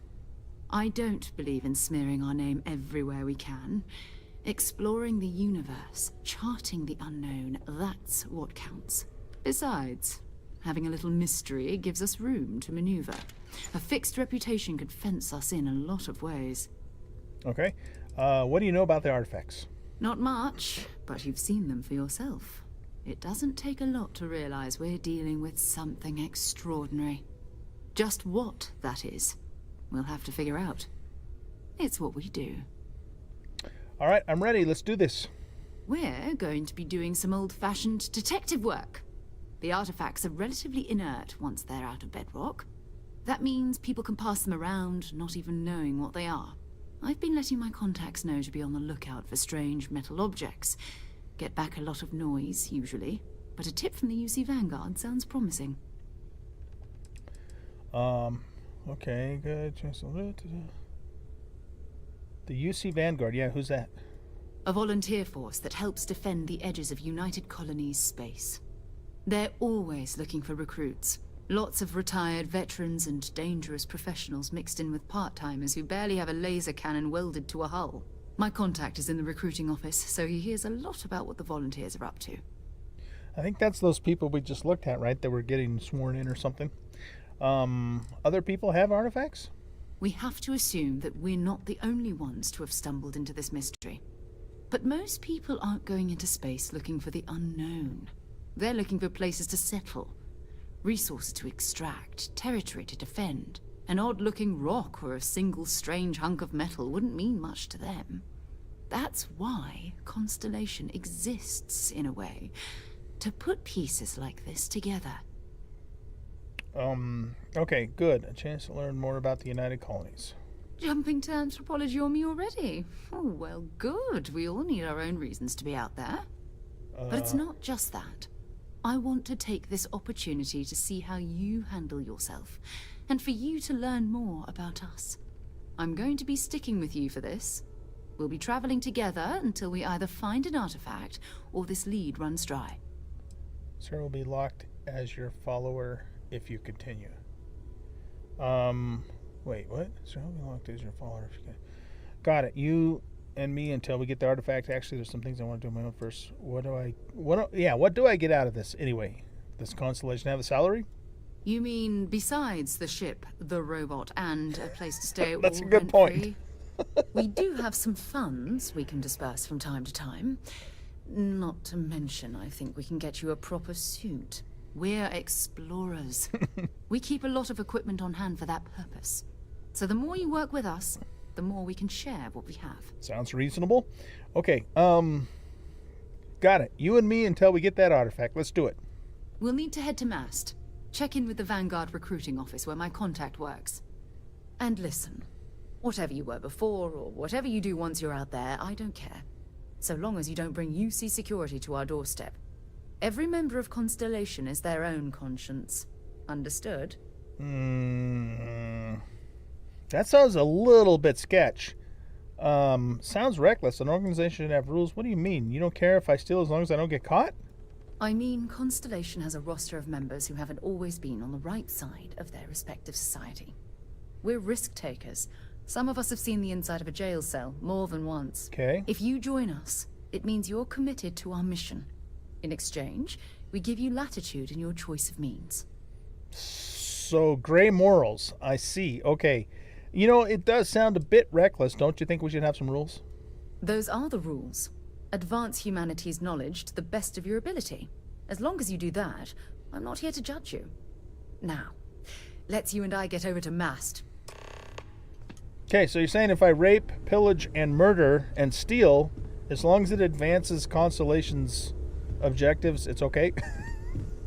I don't believe in smearing our name everywhere we can. Exploring the universe, charting the unknown, that's what counts. Besides, having a little mystery gives us room to maneuver. A fixed reputation could fence us in a lot of ways. Okay. What do you know about the artifacts? Not much, but you've seen them for yourself. It doesn't take a lot to realize we're dealing with something extraordinary. Just what that is, we'll have to figure out. It's what we do. All right, I'm ready. Let's do this. We're going to be doing some old-fashioned detective work. The artifacts are relatively inert once they're out of bedrock. That means people can pass them around, not even knowing what they are. I've been letting my contacts know to be on the lookout for strange metal objects. Get back a lot of noise, usually. But a tip from the UC Vanguard sounds promising. Okay, good. The UC Vanguard, yeah, who's that? A volunteer force that helps defend the edges of United Colonies space. They're always looking for recruits. Lots of retired veterans and dangerous professionals mixed in with part-timers who barely have a laser cannon welded to a hull. My contact is in the recruiting office, so he hears a lot about what the volunteers are up to. I think that's those people we just looked at, right? That were getting sworn in or something. Other people have artifacts? We have to assume that we're not the only ones to have stumbled into this mystery. But most people aren't going into space looking for the unknown. They're looking for places to settle. Resources to extract, territory to defend. An odd-looking rock or a single strange hunk of metal wouldn't mean much to them. That's why Constellation exists, in a way. To put pieces like this together. Okay, good. A chance to learn more about the United Colonies. Jumping to anthropology on me already? Oh, well, good. We all need our own reasons to be out there. But it's not just that. I want to take this opportunity to see how you handle yourself, and for you to learn more about us. I'm going to be sticking with you for this. We'll be traveling together until we either find an artifact or this lead runs dry. Sarah will be locked as your follower if you continue. Wait, what? Sarah will be locked as your follower if you continue. Got it. You and me until we get the artifact. Actually, there's some things I want to do on my own first. What do I get out of this anyway? Does Constellation have a salary? You mean besides the ship, the robot, and a place to stay? That's all a good point. We do have some funds we can disperse from time to time. Not to mention, I think we can get you a proper suit. We're explorers. We keep a lot of equipment on hand for that purpose. So the more you work with us, the more we can share what we have. Sounds reasonable. Okay, got it. You and me until we get that artifact. Let's do it. We'll need to head to Mast. Check in with the Vanguard recruiting office where my contact works. And listen, whatever you were before, or whatever you do once you're out there, I don't care. So long as you don't bring UC security to our doorstep. Every member of Constellation is their own conscience. Understood? That sounds a little bit sketch. Sounds reckless. An organization should have rules. What do you mean? You don't care if I steal as long as I don't get caught? I mean, Constellation has a roster of members who haven't always been on the right side of their respective society. We're risk takers. Some of us have seen the inside of a jail cell more than once. Okay. If you join us, it means you're committed to our mission. In exchange, we give you latitude in your choice of means. So, gray morals. I see. Okay. You know, it does sound a bit reckless. Don't you think we should have some rules? Those are the rules. Advance humanity's knowledge to the best of your ability. As long as you do that, I'm not here to judge you. Now, let's you and I get over to Mast. Okay, so you're saying if I rape, pillage, and murder, and steal, as long as it advances Constellation's objectives, it's okay?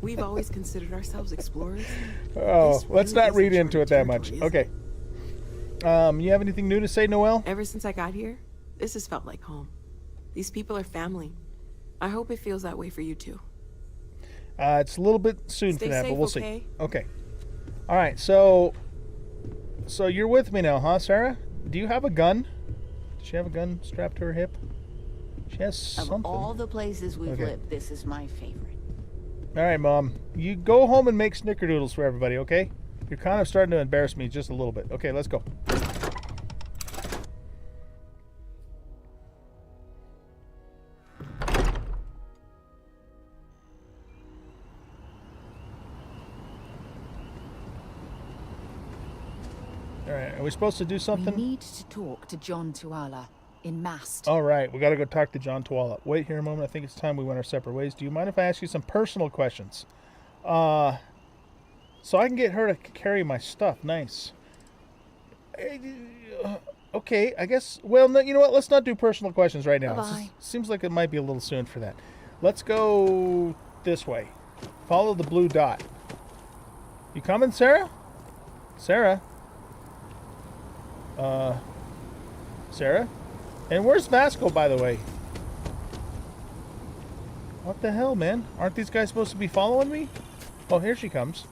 We've always considered ourselves explorers. Oh, let's not read into it that much. Okay. You have anything new to say, Noelle? Ever since I got here, this has felt like home. These people are family. I hope it feels that way for you too. It's a little bit soon Stay for that, safe, but we'll okay? see. Okay. All right, so you're with me now, huh, Sarah? Do you have a gun? Does she have a gun strapped to her hip? She has something. Of all the places we've Okay. lived, this is my favorite. All right, Mom. You go home and make snickerdoodles for everybody, okay? You're kind of starting to embarrass me just a little bit. Okay, let's go. All right, are we supposed to do something? We need to talk to John Tuala in Mast. All right, we got to go talk to John Tuala. Wait here a moment. I think it's time we went our separate ways. Do you mind if I ask you some personal questions? So I can get her to carry my stuff. Nice. Okay, I guess. Well, no, you know what? Let's not do personal questions right now. Bye-bye. Seems like it might be a little soon for that. Let's go this way. Follow the blue dot. You coming, Sarah? Sarah? Sarah? And where's Vasco, by the way? What the hell, man? Aren't these guys supposed to be following me? Oh, here she comes.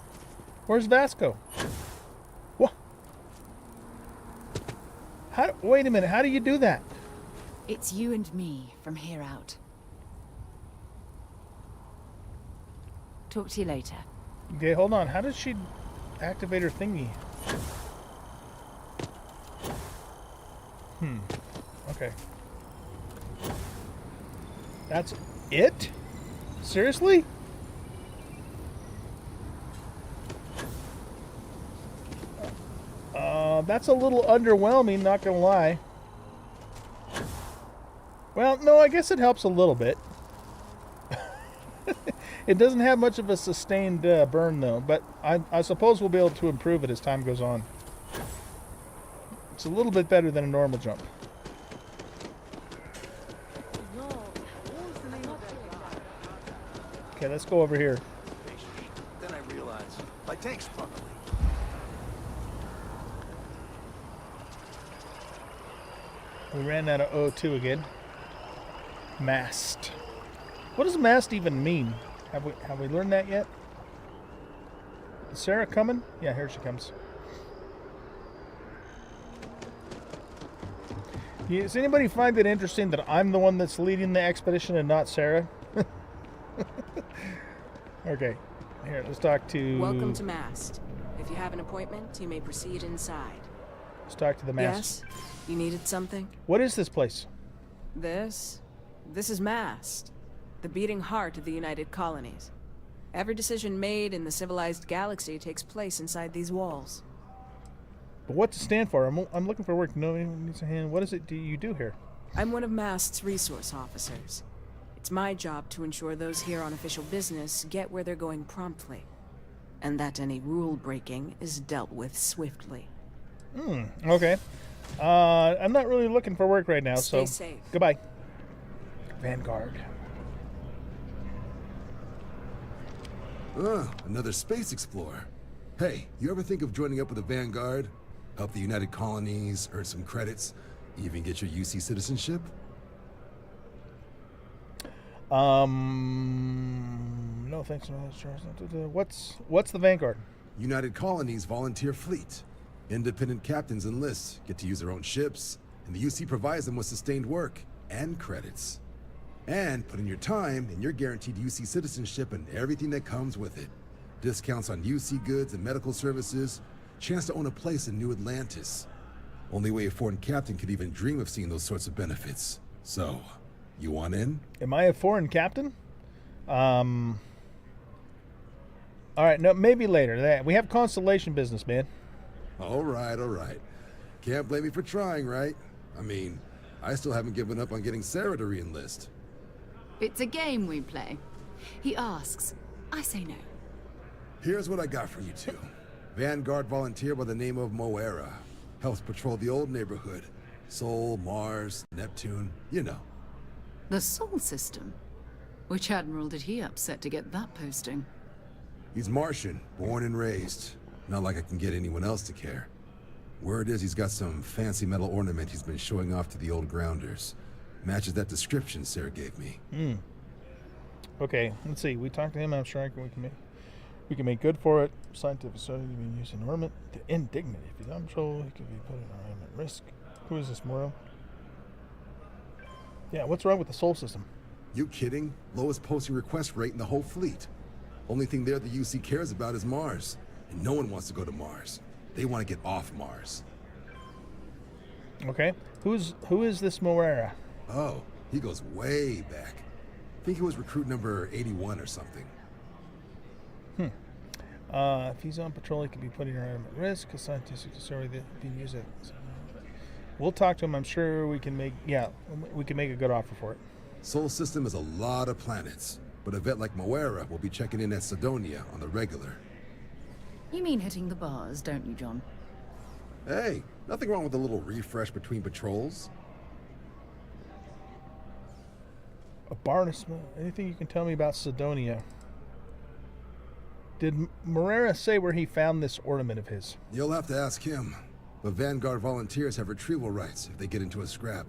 Where's Vasco? What? Wait a minute, how do you do that? It's you and me from here out. Talk to you later. Okay, hold on. How does she activate her thingy? Okay. That's it? Seriously? That's a little underwhelming, not gonna lie. Well, no, I guess it helps a little bit. It doesn't have much of a sustained burn, though, but I suppose we'll be able to improve it as time goes on. It's a little bit better than a normal jump. Okay, let's go over here. Then I realized my tank's probably. We ran out of O2 again. Mast. What does mast even mean? Have we learned that yet? Is Sarah coming? Yeah, here she comes. Does anybody find it interesting that I'm the one that's leading the expedition and not Sarah? Okay, here, let's talk to... Welcome to Mast. If you have an appointment, you may proceed inside. Let's talk to the mast. Yes? You needed something? What is this place? This is Mast, the beating heart of the United Colonies. Every decision made in the civilized galaxy takes place inside these walls. But what's it stand for? I'm looking for work. No one needs a hand. What is it you do here? I'm one of Mast's resource officers. It's my job to ensure those here on official business get where they're going promptly, and that any rule breaking is dealt with swiftly. Okay. I'm not really looking for work right now, Stay so safe. Goodbye. Vanguard. Another space explorer. Hey, you ever think of joining up with the Vanguard? Help the United Colonies, earn some credits, even get your UC citizenship? No thanks. What's the Vanguard? United Colonies volunteer fleet. Independent captains enlist, get to use their own ships, and the UC provides them with sustained work and credits. And put in your time, and you're guaranteed UC citizenship and everything that comes with it. Discounts on UC goods and medical services, chance to own a place in New Atlantis. Only way a foreign captain could even dream of seeing those sorts of benefits. So, you want in? Am I a foreign captain? All right, no, maybe later. We have Constellation business, man. All right, all right. Can't blame me for trying, right? I mean, I still haven't given up on getting Sarah to re-enlist. It's a game we play. He asks, I say no. Here's what I got for you two. Vanguard volunteer by the name of Moera. Helps patrol the old neighborhood. Sol, Mars, Neptune, you know. The Sol system? Which admiral did he upset to get that posting? He's Martian, born and raised. Not like I can get anyone else to care. Word is he's got some fancy metal ornament he's been showing off to the old grounders. Matches that description Sarah gave me. Okay, let's see. We talked to him. I'm sure we can make good for it. Scientific study being used in ornament. The indignant. If he's uncontrolled, he could be put in ornament risk. Who is this, Moro? Yeah, what's wrong with the Sol system? You kidding? Lowest posting request rate in the whole fleet. Only thing there the UC cares about is Mars. And no one wants to go to Mars. They want to get off Mars. Okay. Who is this Moera? Oh, he goes way back. I think he was recruit number 81 or something. If he's on patrol, he could be putting her at risk. A scientific story that being used. We'll talk to him. I'm sure we can make a good offer for it. Sol system is a lot of planets, but a vet like Moera will be checking in at Sidonia on the regular. You mean hitting the bars, don't you, John? Hey, nothing wrong with a little refresh between patrols. A Barnus, anything you can tell me about Sidonia? Did Moera say where he found this ornament of his? You'll have to ask him. But Vanguard volunteers have retrieval rights if they get into a scrap.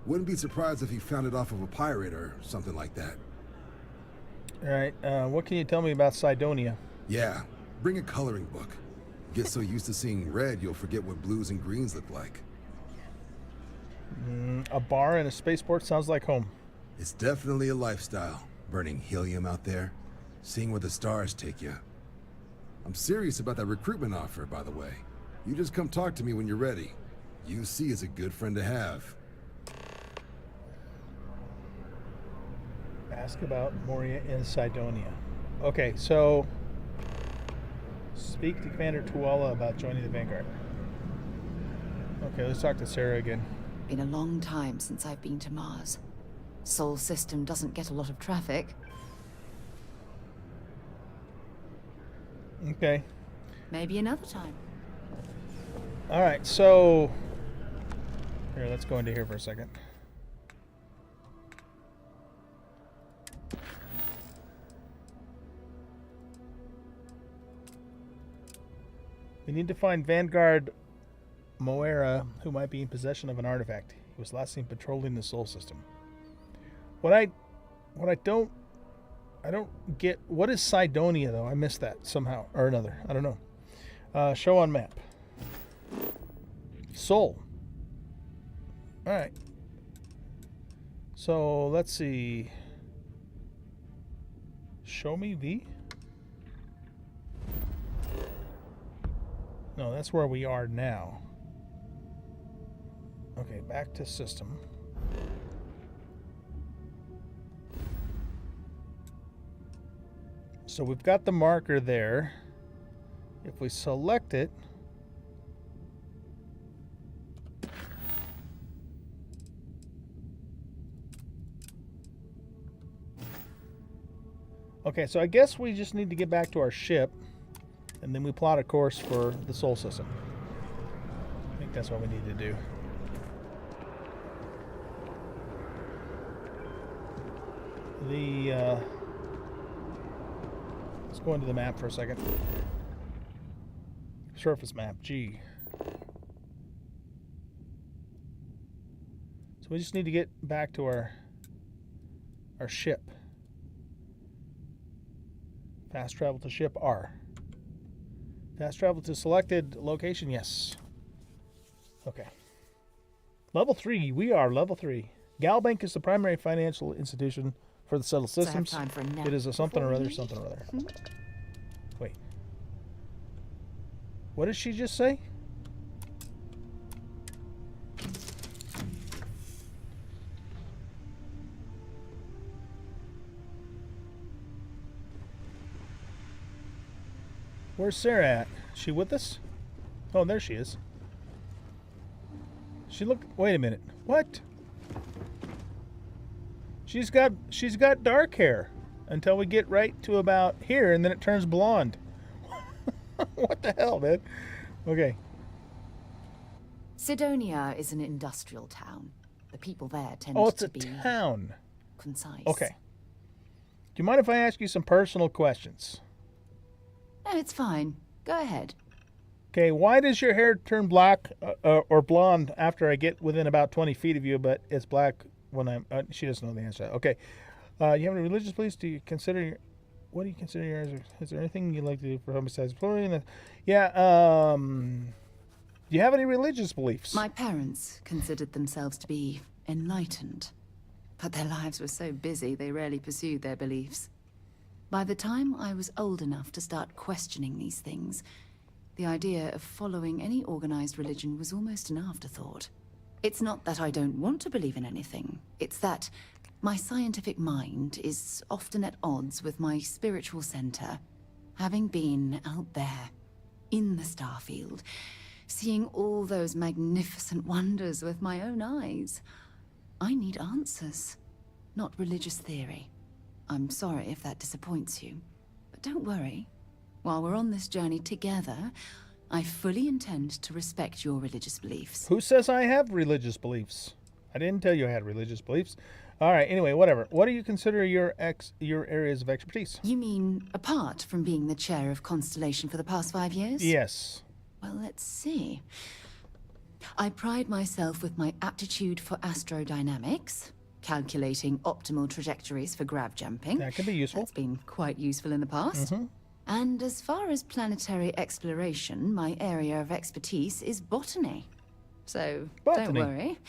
Wouldn't be surprised if he found it off of a pirate or something like that. All right, what can you tell me about Sidonia? Yeah, bring a coloring book. Get so used to seeing red, you'll forget what blues and greens look like. A bar and a spaceport sounds like home. It's definitely a lifestyle, burning helium out there, seeing where the stars take you. I'm serious about that recruitment offer, by the way. You just come talk to me when you're ready. UC is a good friend to have. Ask about Moria in Sidonia. Okay, so speak to Commander Tuala about joining the Vanguard. Okay, let's talk to Sarah again. Been a long time since I've been to Mars. Sol system doesn't get a lot of traffic. Okay. Maybe another time. All right, so here, let's go into here for a second. We need to find Vanguard Moera, who might be in possession of an artifact. He was last seen patrolling the Sol system. What I don't get, what is Sidonia though? I missed that somehow or another. I don't know. Show on map. Sol. All right. So let's see. Show me V. No, that's where we are now. Okay, back to system. So we've got the marker there. If we select it, okay, so I guess we just need to get back to our ship, and then we plot a course for the Sol system. I think that's what we need to do. Let's go into the map for a second. Surface map, G. So we just need to get back to our ship. Fast travel to ship, R. Fast travel to selected location, yes. Okay. Level 3, we are level 3. Galbank is the primary financial institution for the settled systems. It is a something or other, something or other. Wait. What did she just say? Where's Sarah at? Is she with us? Oh, there she is. She looked. Wait a minute. What? She's got dark hair until we get right to about here, and then it turns blonde. What the hell, man? Okay. Sidonia is an industrial town. The people there tend it's to a be town. concise. Okay. Do you mind if I ask you some personal questions? No, it's fine. Go ahead. Okay, why does your hair turn black or blonde after I get within about 20 feet of you, but it's black when I'm... she doesn't know the answer. Okay. You have any religious beliefs? Do you consider... What do you consider yours? Is there anything you like to do for home besides exploring? Yeah, do you have any religious beliefs? My parents considered themselves to be enlightened, but their lives were so busy they rarely pursued their beliefs. By the time I was old enough to start questioning these things, the idea of following any organized religion was almost an afterthought. It's not that I don't want to believe in anything, it's that my scientific mind is often at odds with my spiritual center. Having been out there, in the Starfield, seeing all those magnificent wonders with my own eyes, I need answers, not religious theory. I'm sorry if that disappoints you, but don't worry. While we're on this journey together, I fully intend to respect your religious beliefs. Who says I have religious beliefs? I didn't tell you I had religious beliefs. All right, anyway, whatever. What do you consider your areas of expertise? You mean apart from being the chair of Constellation for the past 5 years? Yes. Well, let's see. I pride myself with my aptitude for astrodynamics, calculating optimal trajectories for grav jumping. That can be useful. That's been quite useful in the past. And as far as planetary exploration, my area of expertise is botany. So don't worry.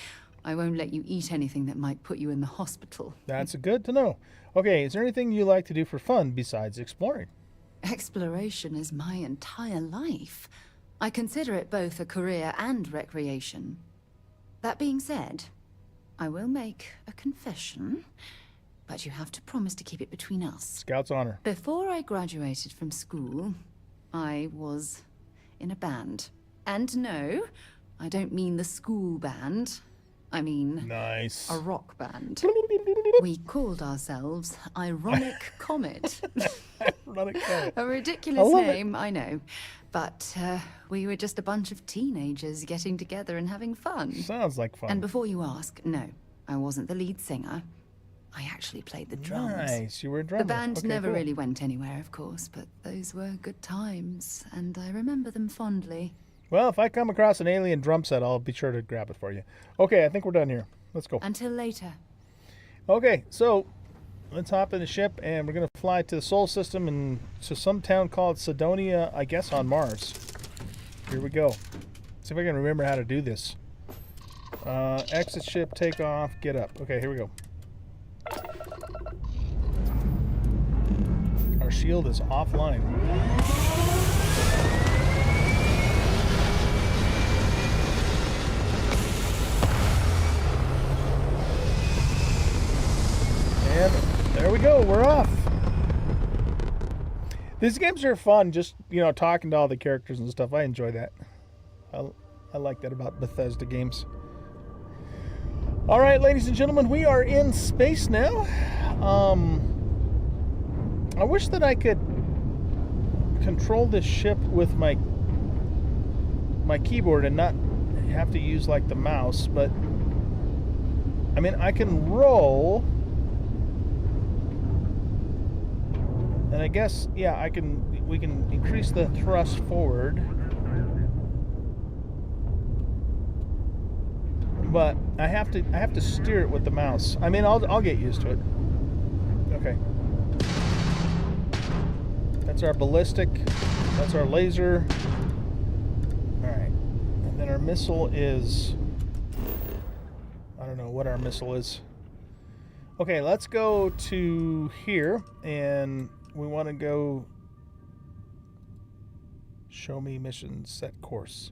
I won't let you eat anything that might put you in the hospital. That's good to know. Okay, is there anything you like to do for fun besides exploring? Exploration is my entire life. I consider it both a career and recreation. That being said, I will make a confession, but you have to promise to keep it between us. Scout's honor. Before I graduated from school, I was in a band. And no, I don't mean the school band. I mean... Nice. A rock band. We called ourselves Ironic Comet. Ironic Comet. A ridiculous name, I know. But we were just a bunch of teenagers getting together and having fun. Sounds like fun. And before you ask, no, I wasn't the lead singer. I actually played the drums. Nice, you were a drummer. The band Okay, never cool. really went anywhere, of course, but those were good times, and I remember them fondly. Well, if I come across an alien drum set, I'll be sure to grab it for you. Okay, I think we're done here. Let's go. Until later. Okay, so let's hop in the ship, and we're going to fly to the Sol system and to some town called Sidonia, I guess, on Mars. Here we go. See if I can remember how to do this. Exit ship, take off, get up. Okay, here we go. Our shield is offline. And there we go, we're off. These games are fun, just, you know, talking to all the characters and stuff. I enjoy that. I like that about Bethesda games. All right, ladies and gentlemen, we are in space now. I wish that I could control this ship with my keyboard and not have to use like the mouse, but I mean, I can roll, and I guess, yeah, we can increase the thrust forward, but I have to steer it with the mouse. I mean, I'll get used to it. Okay. That's our ballistic. That's our laser. All right. And then our missile is, I don't know what our missile is. Okay, let's go to here, and we want to go show me mission, set course.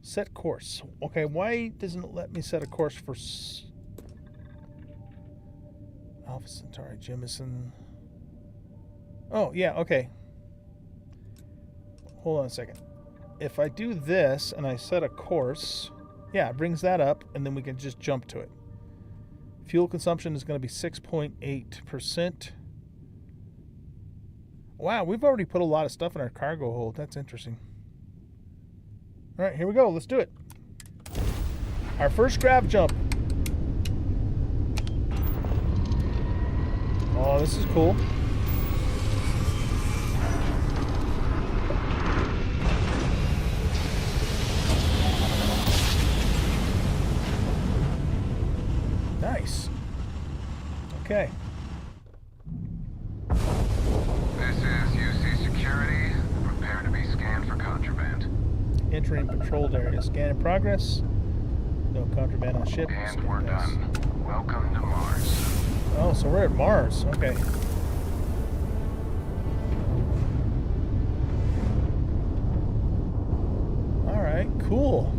Set course. Okay, why doesn't it let me set a course for Alpha Centauri, Jemison? Oh, yeah, okay. Hold on a second. If I do this and I set a course, yeah, it brings that up, and then we can just jump to it. Fuel consumption is going to be 6.8%. Wow, we've already put a lot of stuff in our cargo hold. That's interesting. All right, here we go. Let's do it. Our first grav jump. Oh, this is cool. Nice. Okay. This is UC Security. Prepare to be scanned for contraband. Entering patrolled area. Scan in progress. No contraband on ship. And we're done. Welcome to Mars. Oh, so we're at Mars. Okay. All right, cool.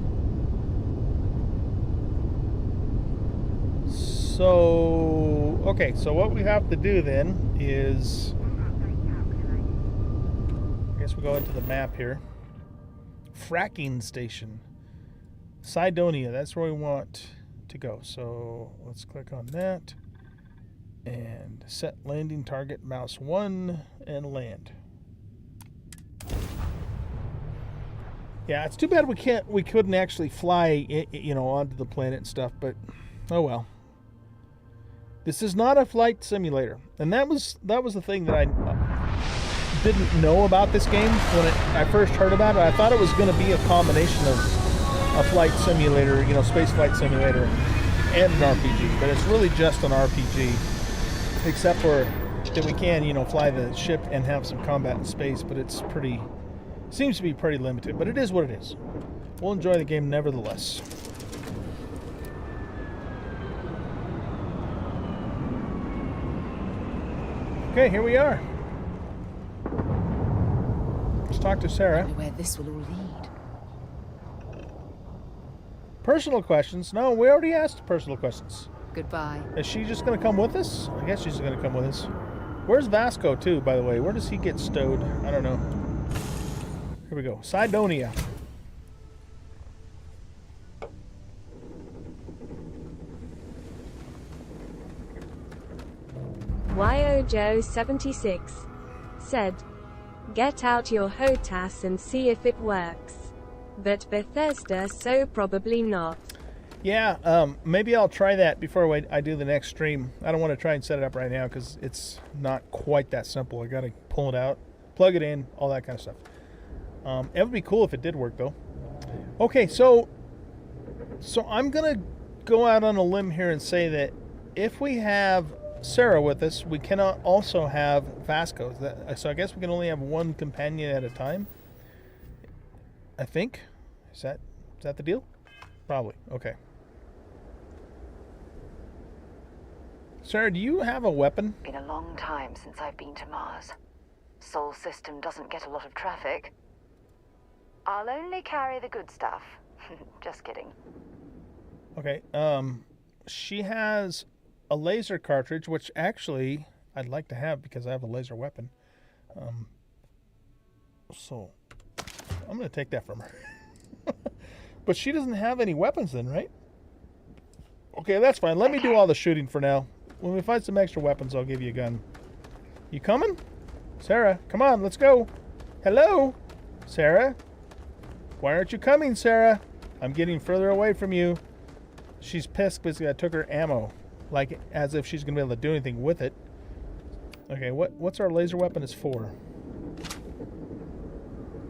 So, okay, so what we have to do then is, I guess we go into the map here. Fracking station. Cydonia, that's where we want to go. So let's click on that and set landing target, mouse 1, and land. Yeah, it's too bad we couldn't actually fly, you know, onto the planet and stuff, but oh well. This is not a flight simulator, and that was the thing that I didn't know about this game when I first heard about it. I thought it was going to be a combination of a flight simulator, you know, space flight simulator, and an RPG, but it's really just an RPG, except for that we can, you know, fly the ship and have some combat in space, but it's seems to be pretty limited, but it is what it is. We'll enjoy the game nevertheless. Okay, here we are. Let's talk to Sarah. I wonder where this will all lead. Personal questions? No, we already asked personal questions. Goodbye. Is she just going to come with us? I guess she's going to come with us. Where's Vasco, too, by the way? Where does he get stowed? I don't know. Here we go. Cydonia. YOJO76 said, "Get out your HOTAS and see if it works. But Bethesda, so probably not." Yeah, maybe I'll try that before I do the next stream. I don't want to try and set it up right now because it's not quite that simple. I got to pull it out, plug it in, all that kind of stuff. It would be cool if it did work, though. Okay, so I'm going to go out on a limb here and say that if we have Sarah with us, we cannot also have Vasco. So I guess we can only have one companion at a time, I think. Is that the deal? Probably. Okay. Sarah, do you have a weapon? Been a long time since I've been to Mars. Sol system doesn't get a lot of traffic. I'll only carry the good stuff. Just kidding. Okay. She has a laser cartridge, which actually I'd like to have because I have a laser weapon. So I'm going to take that from her. But she doesn't have any weapons then, right? Okay, that's fine. Let me do all the shooting for now. When we find some extra weapons, I'll give you a gun. You coming? Sarah, come on, let's go. Hello? Sarah? Why aren't you coming, Sarah? I'm getting further away from you. She's pissed because I took her ammo. Like, as if she's going to be able to do anything with it. Okay, what's our laser weapon is for?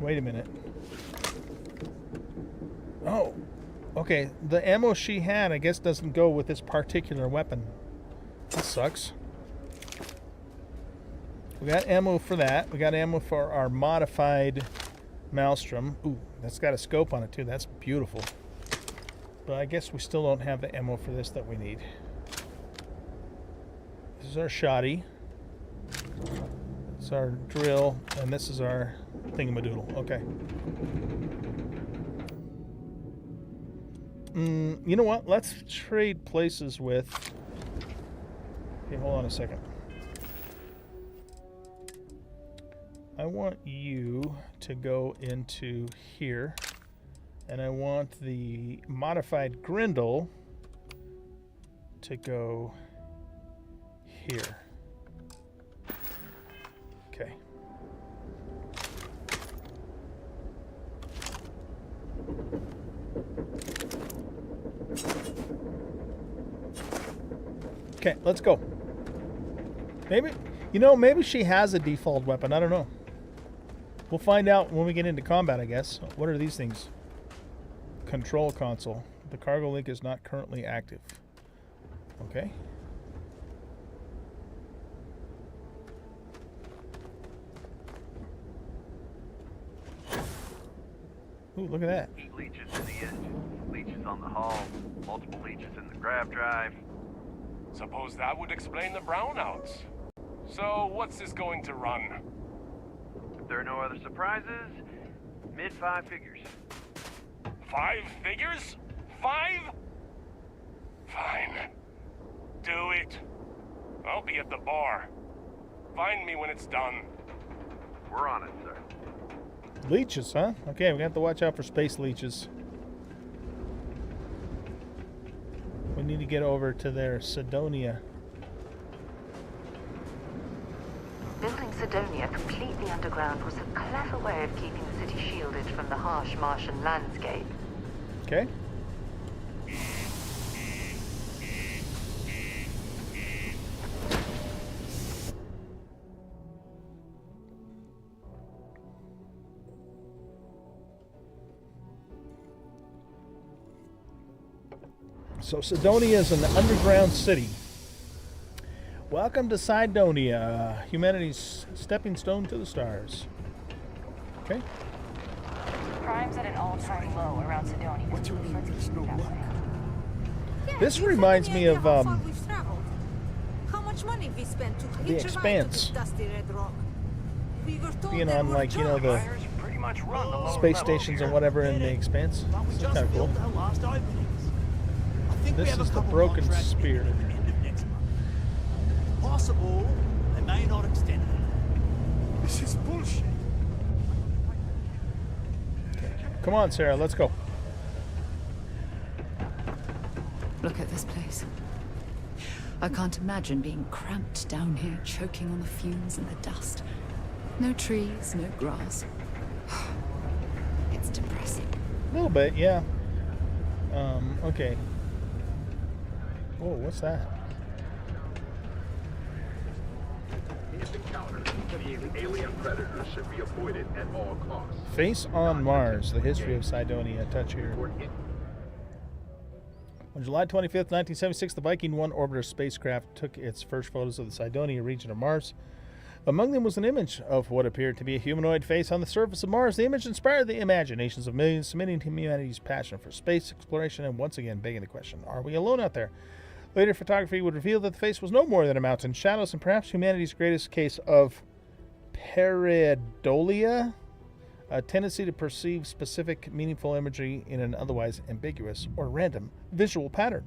Wait a minute. Oh, okay. The ammo she had, I guess, doesn't go with this particular weapon. That sucks. We got ammo for that. We got ammo for our modified Maelstrom. Ooh, that's got a scope on it, too. That's beautiful. But I guess we still don't have the ammo for this that we need. This is our shoddy. This is our drill. And this is our thingamadoodle. Okay. You know what? Let's trade places with... Okay, hold on a second. I want you to go into here. And I want the modified Grindle to go here. Okay. Okay, let's go. Maybe, you know, maybe she has a default weapon. I don't know. We'll find out when we get into combat, I guess. What are these things? Control console. The cargo link is not currently active. Okay. Ooh, look at that. Heat leeches in the engine, leeches on the hull, multiple leeches in the grav drive. Suppose that would explain the brownouts. So, what's this going to run? If there are no other surprises, mid-5 figures. 5 figures? 5? Fine. Do it. I'll be at the bar. Find me when it's done. We're on it, sir. Leeches, huh? Okay, we have to watch out for space leeches. We need to get over to their Sidonia. Building Sidonia completely underground was a clever way of keeping the city shielded from the harsh Martian landscape. Okay. So Sidonia is an underground city. Welcome to Sidonia, humanity's stepping stone to the stars. Okay. Crime's at an all-time low around Sidonia. What you mean there's no luck? This reminds me of How much money we spent to The hitch a ride to Expanse. this dusty red rock? We were told Being there on, were like, you know, the space stations and whatever in the Expanse. It's kind of cool. This is the Broken Spear. Possible, they may not extend it. This is bullshit. Come on, Sarah, let's go. Look at this place. I can't imagine being cramped down here, choking on the fumes and the dust. No trees, no grass. It's depressing. A little bit, yeah. Okay. Oh, what's that? Alien predators should be avoided at all costs. Face on Mars, the history of Sidonia. Touch here. On July 25th, 1976, the Viking 1 orbiter spacecraft took its first photos of the Sidonia region of Mars. Among them was an image of what appeared to be a humanoid face on the surface of Mars. The image inspired the imaginations of millions, cementing humanity's passion for space exploration and once again begging the question, are we alone out there? Later photography would reveal that the face was no more than a mountain, shadows, and perhaps humanity's greatest case of pareidolia, a tendency to perceive specific, meaningful imagery in an otherwise ambiguous or random visual pattern.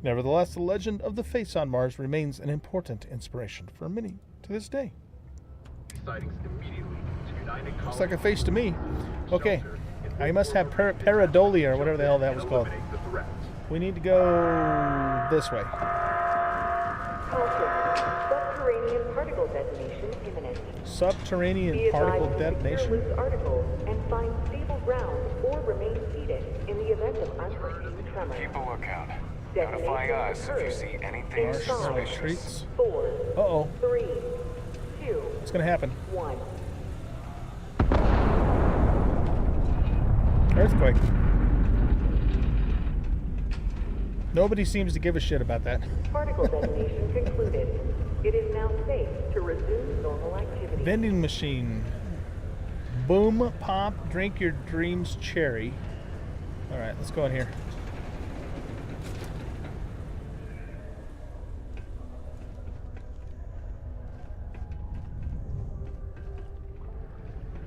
Nevertheless, the legend of the face on Mars remains an important inspiration for many to this day. Looks like a face to me. Okay, I must have pareidolia or whatever the hell that was called. We need to go this way. Subterranean particle detonation imminent. Subterranean particle detonation? Loose articles and find stable ground or remain seated in the event of unforeseen tremor. Keep a lookout. Notify us if you see anything suspicious. Treats. 4, Uh-oh. 3, 2, What's gonna happen? 1. Earthquake. Nobody seems to give a shit about that. Particle detonation concluded. It is now safe to resume normal activity. Vending machine. Boom, pop, drink your dreams cherry. Alright, let's go in here.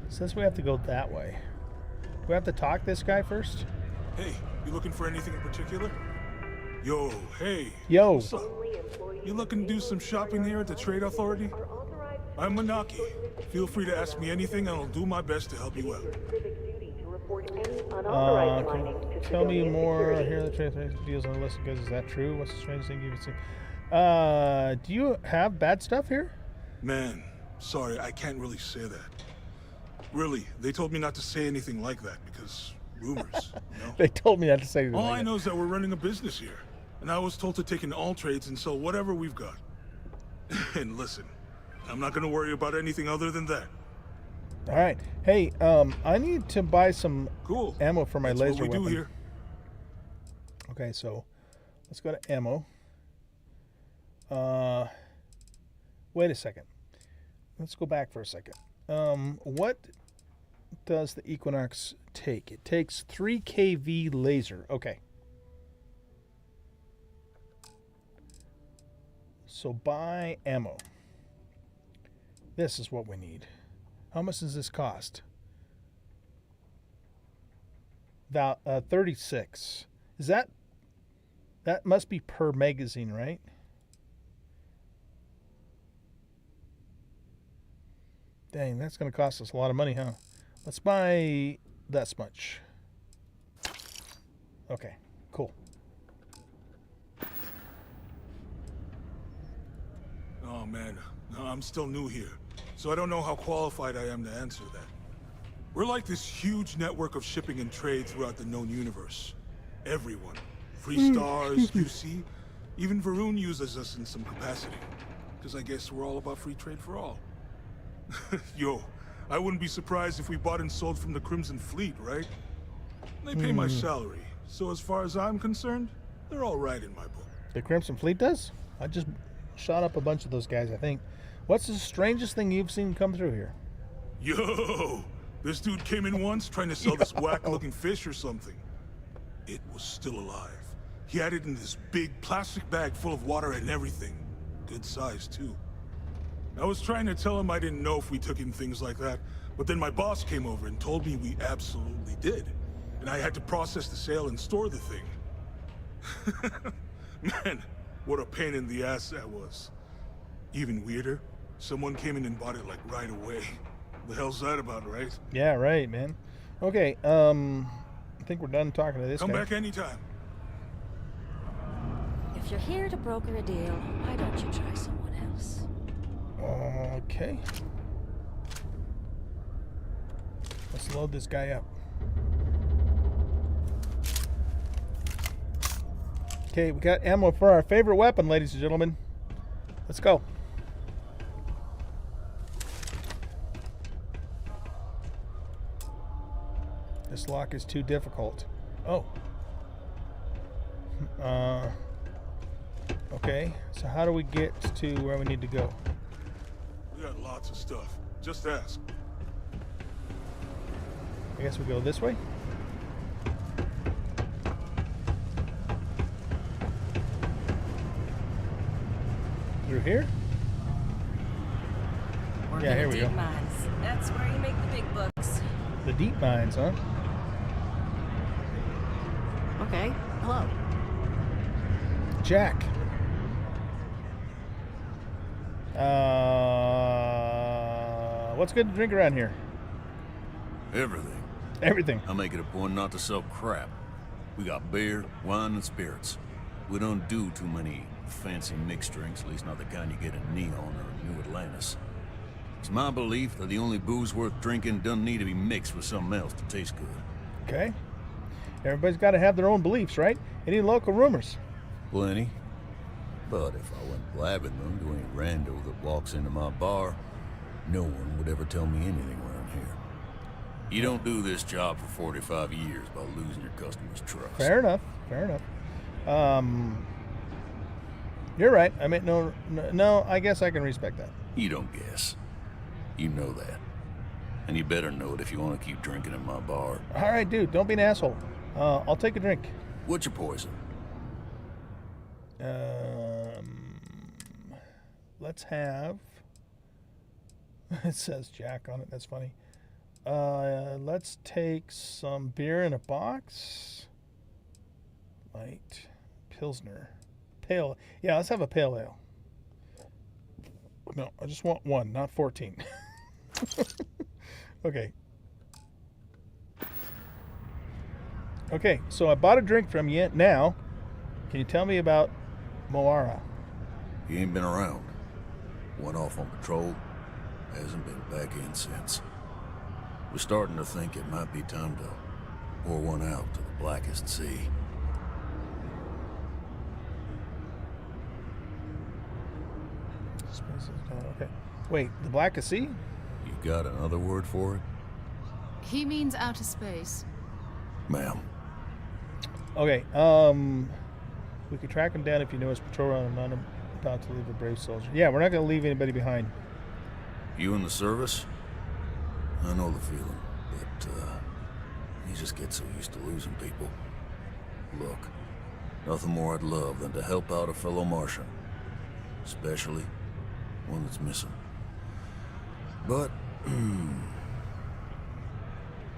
Since we have to go that way. Do we have to talk to this guy first? Hey, you looking for anything in particular? Yo, hey. Yo. What's up? You looking to do some shopping here at the Trade Authority? I'm Manaki. Feel free to ask me anything and I'll do my best to help you out. Tell me more. Here the Trade Authority deals on the list of goods. Is that true? What's the strangest thing you've seen? Do you have bad stuff here? Man, sorry, I can't really say that. Really, they told me not to say anything like that because rumors, you know? They told me not to say anything All like I that. know is that we're running a business here. And I was told to take in all trades and sell whatever we've got. And listen, I'm not going to worry about anything other than that. All right. Hey, I need to buy some ammo for my laser what we weapon. do here. Okay, so let's go to ammo. Wait a second. Let's go back for a second. What does the Equinox take? It takes 3 kV laser. Okay. So buy ammo. This is what we need. How much does this cost? About 36. Is that must be per magazine, right? Dang, that's going to cost us a lot of money, huh? Let's buy that much. Okay, cool. Oh man, no, I'm still new here, so I don't know how qualified I am to answer that. We're like this huge network of shipping and trade throughout the known universe. Everyone. Free Stars, UC, even Varun uses us in some capacity. Because I guess we're all about free trade for all. Yo, I wouldn't be surprised if we bought and sold from the Crimson Fleet, right? They pay my salary, so as far as I'm concerned, they're all right in my book. The Crimson Fleet does? I just shot up a bunch of those guys, I think. What's the strangest thing you've seen come through here? Yo, this dude came in once trying to sell this whack-looking fish or something. It was still alive. He had it in this big plastic bag full of water and everything. Good size, too. I was trying to tell him I didn't know if we took in things like that, but then my boss came over and told me we absolutely did. And I had to process the sale and store the thing. Man, what a pain in the ass that was. Even weirder, someone came in and bought it like right away. The hell's that about, right? Yeah, right, man. Okay, I think we're done talking to this Come guy. back anytime. If you're here to broker a deal, why don't you try someone else? Okay. Let's load this guy up. Okay, we got ammo for our favorite weapon, ladies and gentlemen. Let's go. This lock is too difficult. Oh. Okay, so how do we get to where we need to go? We got lots of stuff. Just ask. I guess we go this way. Through here? Yeah, here we go. Deep mines. That's where you make the big bucks. The deep mines, huh? Okay, hello. Jack. What's good to drink around here? Everything. Everything. I make it a point not to sell crap. We got beer, wine, and spirits. We don't do too many fancy mixed drinks, at least not the kind you get in Neon or New Atlantis. It's my belief that the only booze worth drinking doesn't need to be mixed with something else to taste good. Okay. Everybody's got to have their own beliefs, right? Any local rumors? Plenty. But if I went blabbing them to any rando that walks into my bar, no one would ever tell me anything around here. You don't do this job for 45 years by losing your customers' trust. Fair enough. You're right. I mean, no, I guess I can respect that. You don't guess. You know that. And you better know it if you want to keep drinking in my bar. All right, dude, don't be an asshole. I'll take a drink. What's your poison? Let's have... It says Jack on it. That's funny. Let's take some beer in a box. Light. Pilsner. Pale. Yeah, let's have a pale ale. No, I just want one, not 14. Okay. Okay, so I bought a drink from you. Now, can you tell me about Moara? He ain't been around. Went off on patrol. Hasn't been back in since. We're starting to think it might be time to pour one out to the blackest sea. Okay. Wait, the blackest sea? You got another word for it? He means outer space. Ma'am. Okay, we could track him down if you know his patrol run. I'm not about to leave a brave soldier. Yeah, we're not going to leave anybody behind. You in the service? I know the feeling, but you just get so used to losing people. Look, nothing more I'd love than to help out a fellow Martian. Especially one that's missing. But,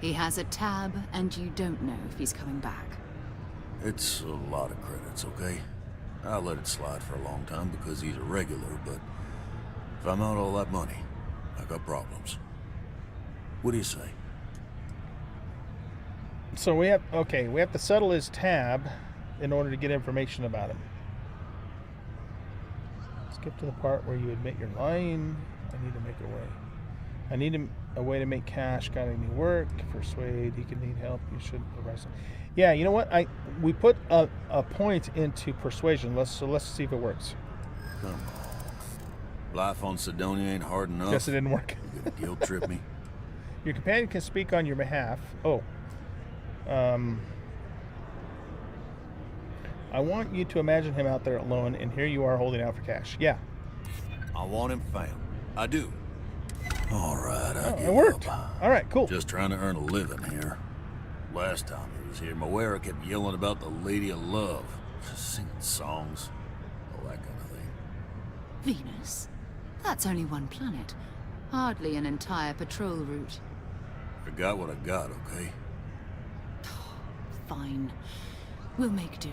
He has a tab, and you don't know if he's coming back. it's a lot of credits, okay? I let it slide for a long time because he's a regular, but if I'm out all that money, I got problems. What do you say? So we have to settle his tab in order to get information about him. Skip to the part where you admit you're lying. I need to make a way. I need a way to make cash. Got any work? Persuade. He can need help. You should arrest him. Yeah, you know what? We put a point into persuasion. Let's see if it works. Come on. Life on Sidonia ain't hard enough. Guess it didn't work. You gonna guilt trip me? Your companion can speak on your behalf. I want you to imagine him out there alone, and here you are holding out for cash. Yeah. I want him found. I do. All right, it worked. All right, cool. Just trying to earn a living here. Last time he was here, Moara kept yelling about the Lady of Love. Just singing songs. All that kind of thing. Venus? That's only one planet. Hardly an entire patrol route. Forgot what I got, okay? Fine. We'll make do.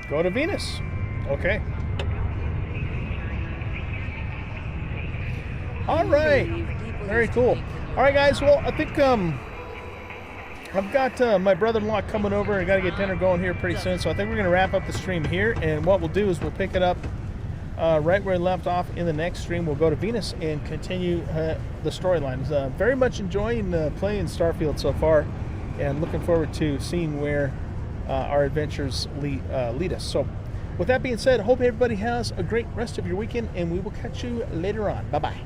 Go to Venus. Okay. All right. Very cool. All right, guys. Well, I think I've got my brother-in-law coming over. I got to get dinner going here pretty soon, so I think we're going to wrap up the stream here. And what we'll do is we'll pick it up right where we left off in the next stream. We'll go to Venus and continue the storyline. Very much enjoying playing Starfield so far, and looking forward to seeing where our adventures lead us. So, with that being said, I hope everybody has a great rest of your weekend, and we will catch you later on. Bye-bye.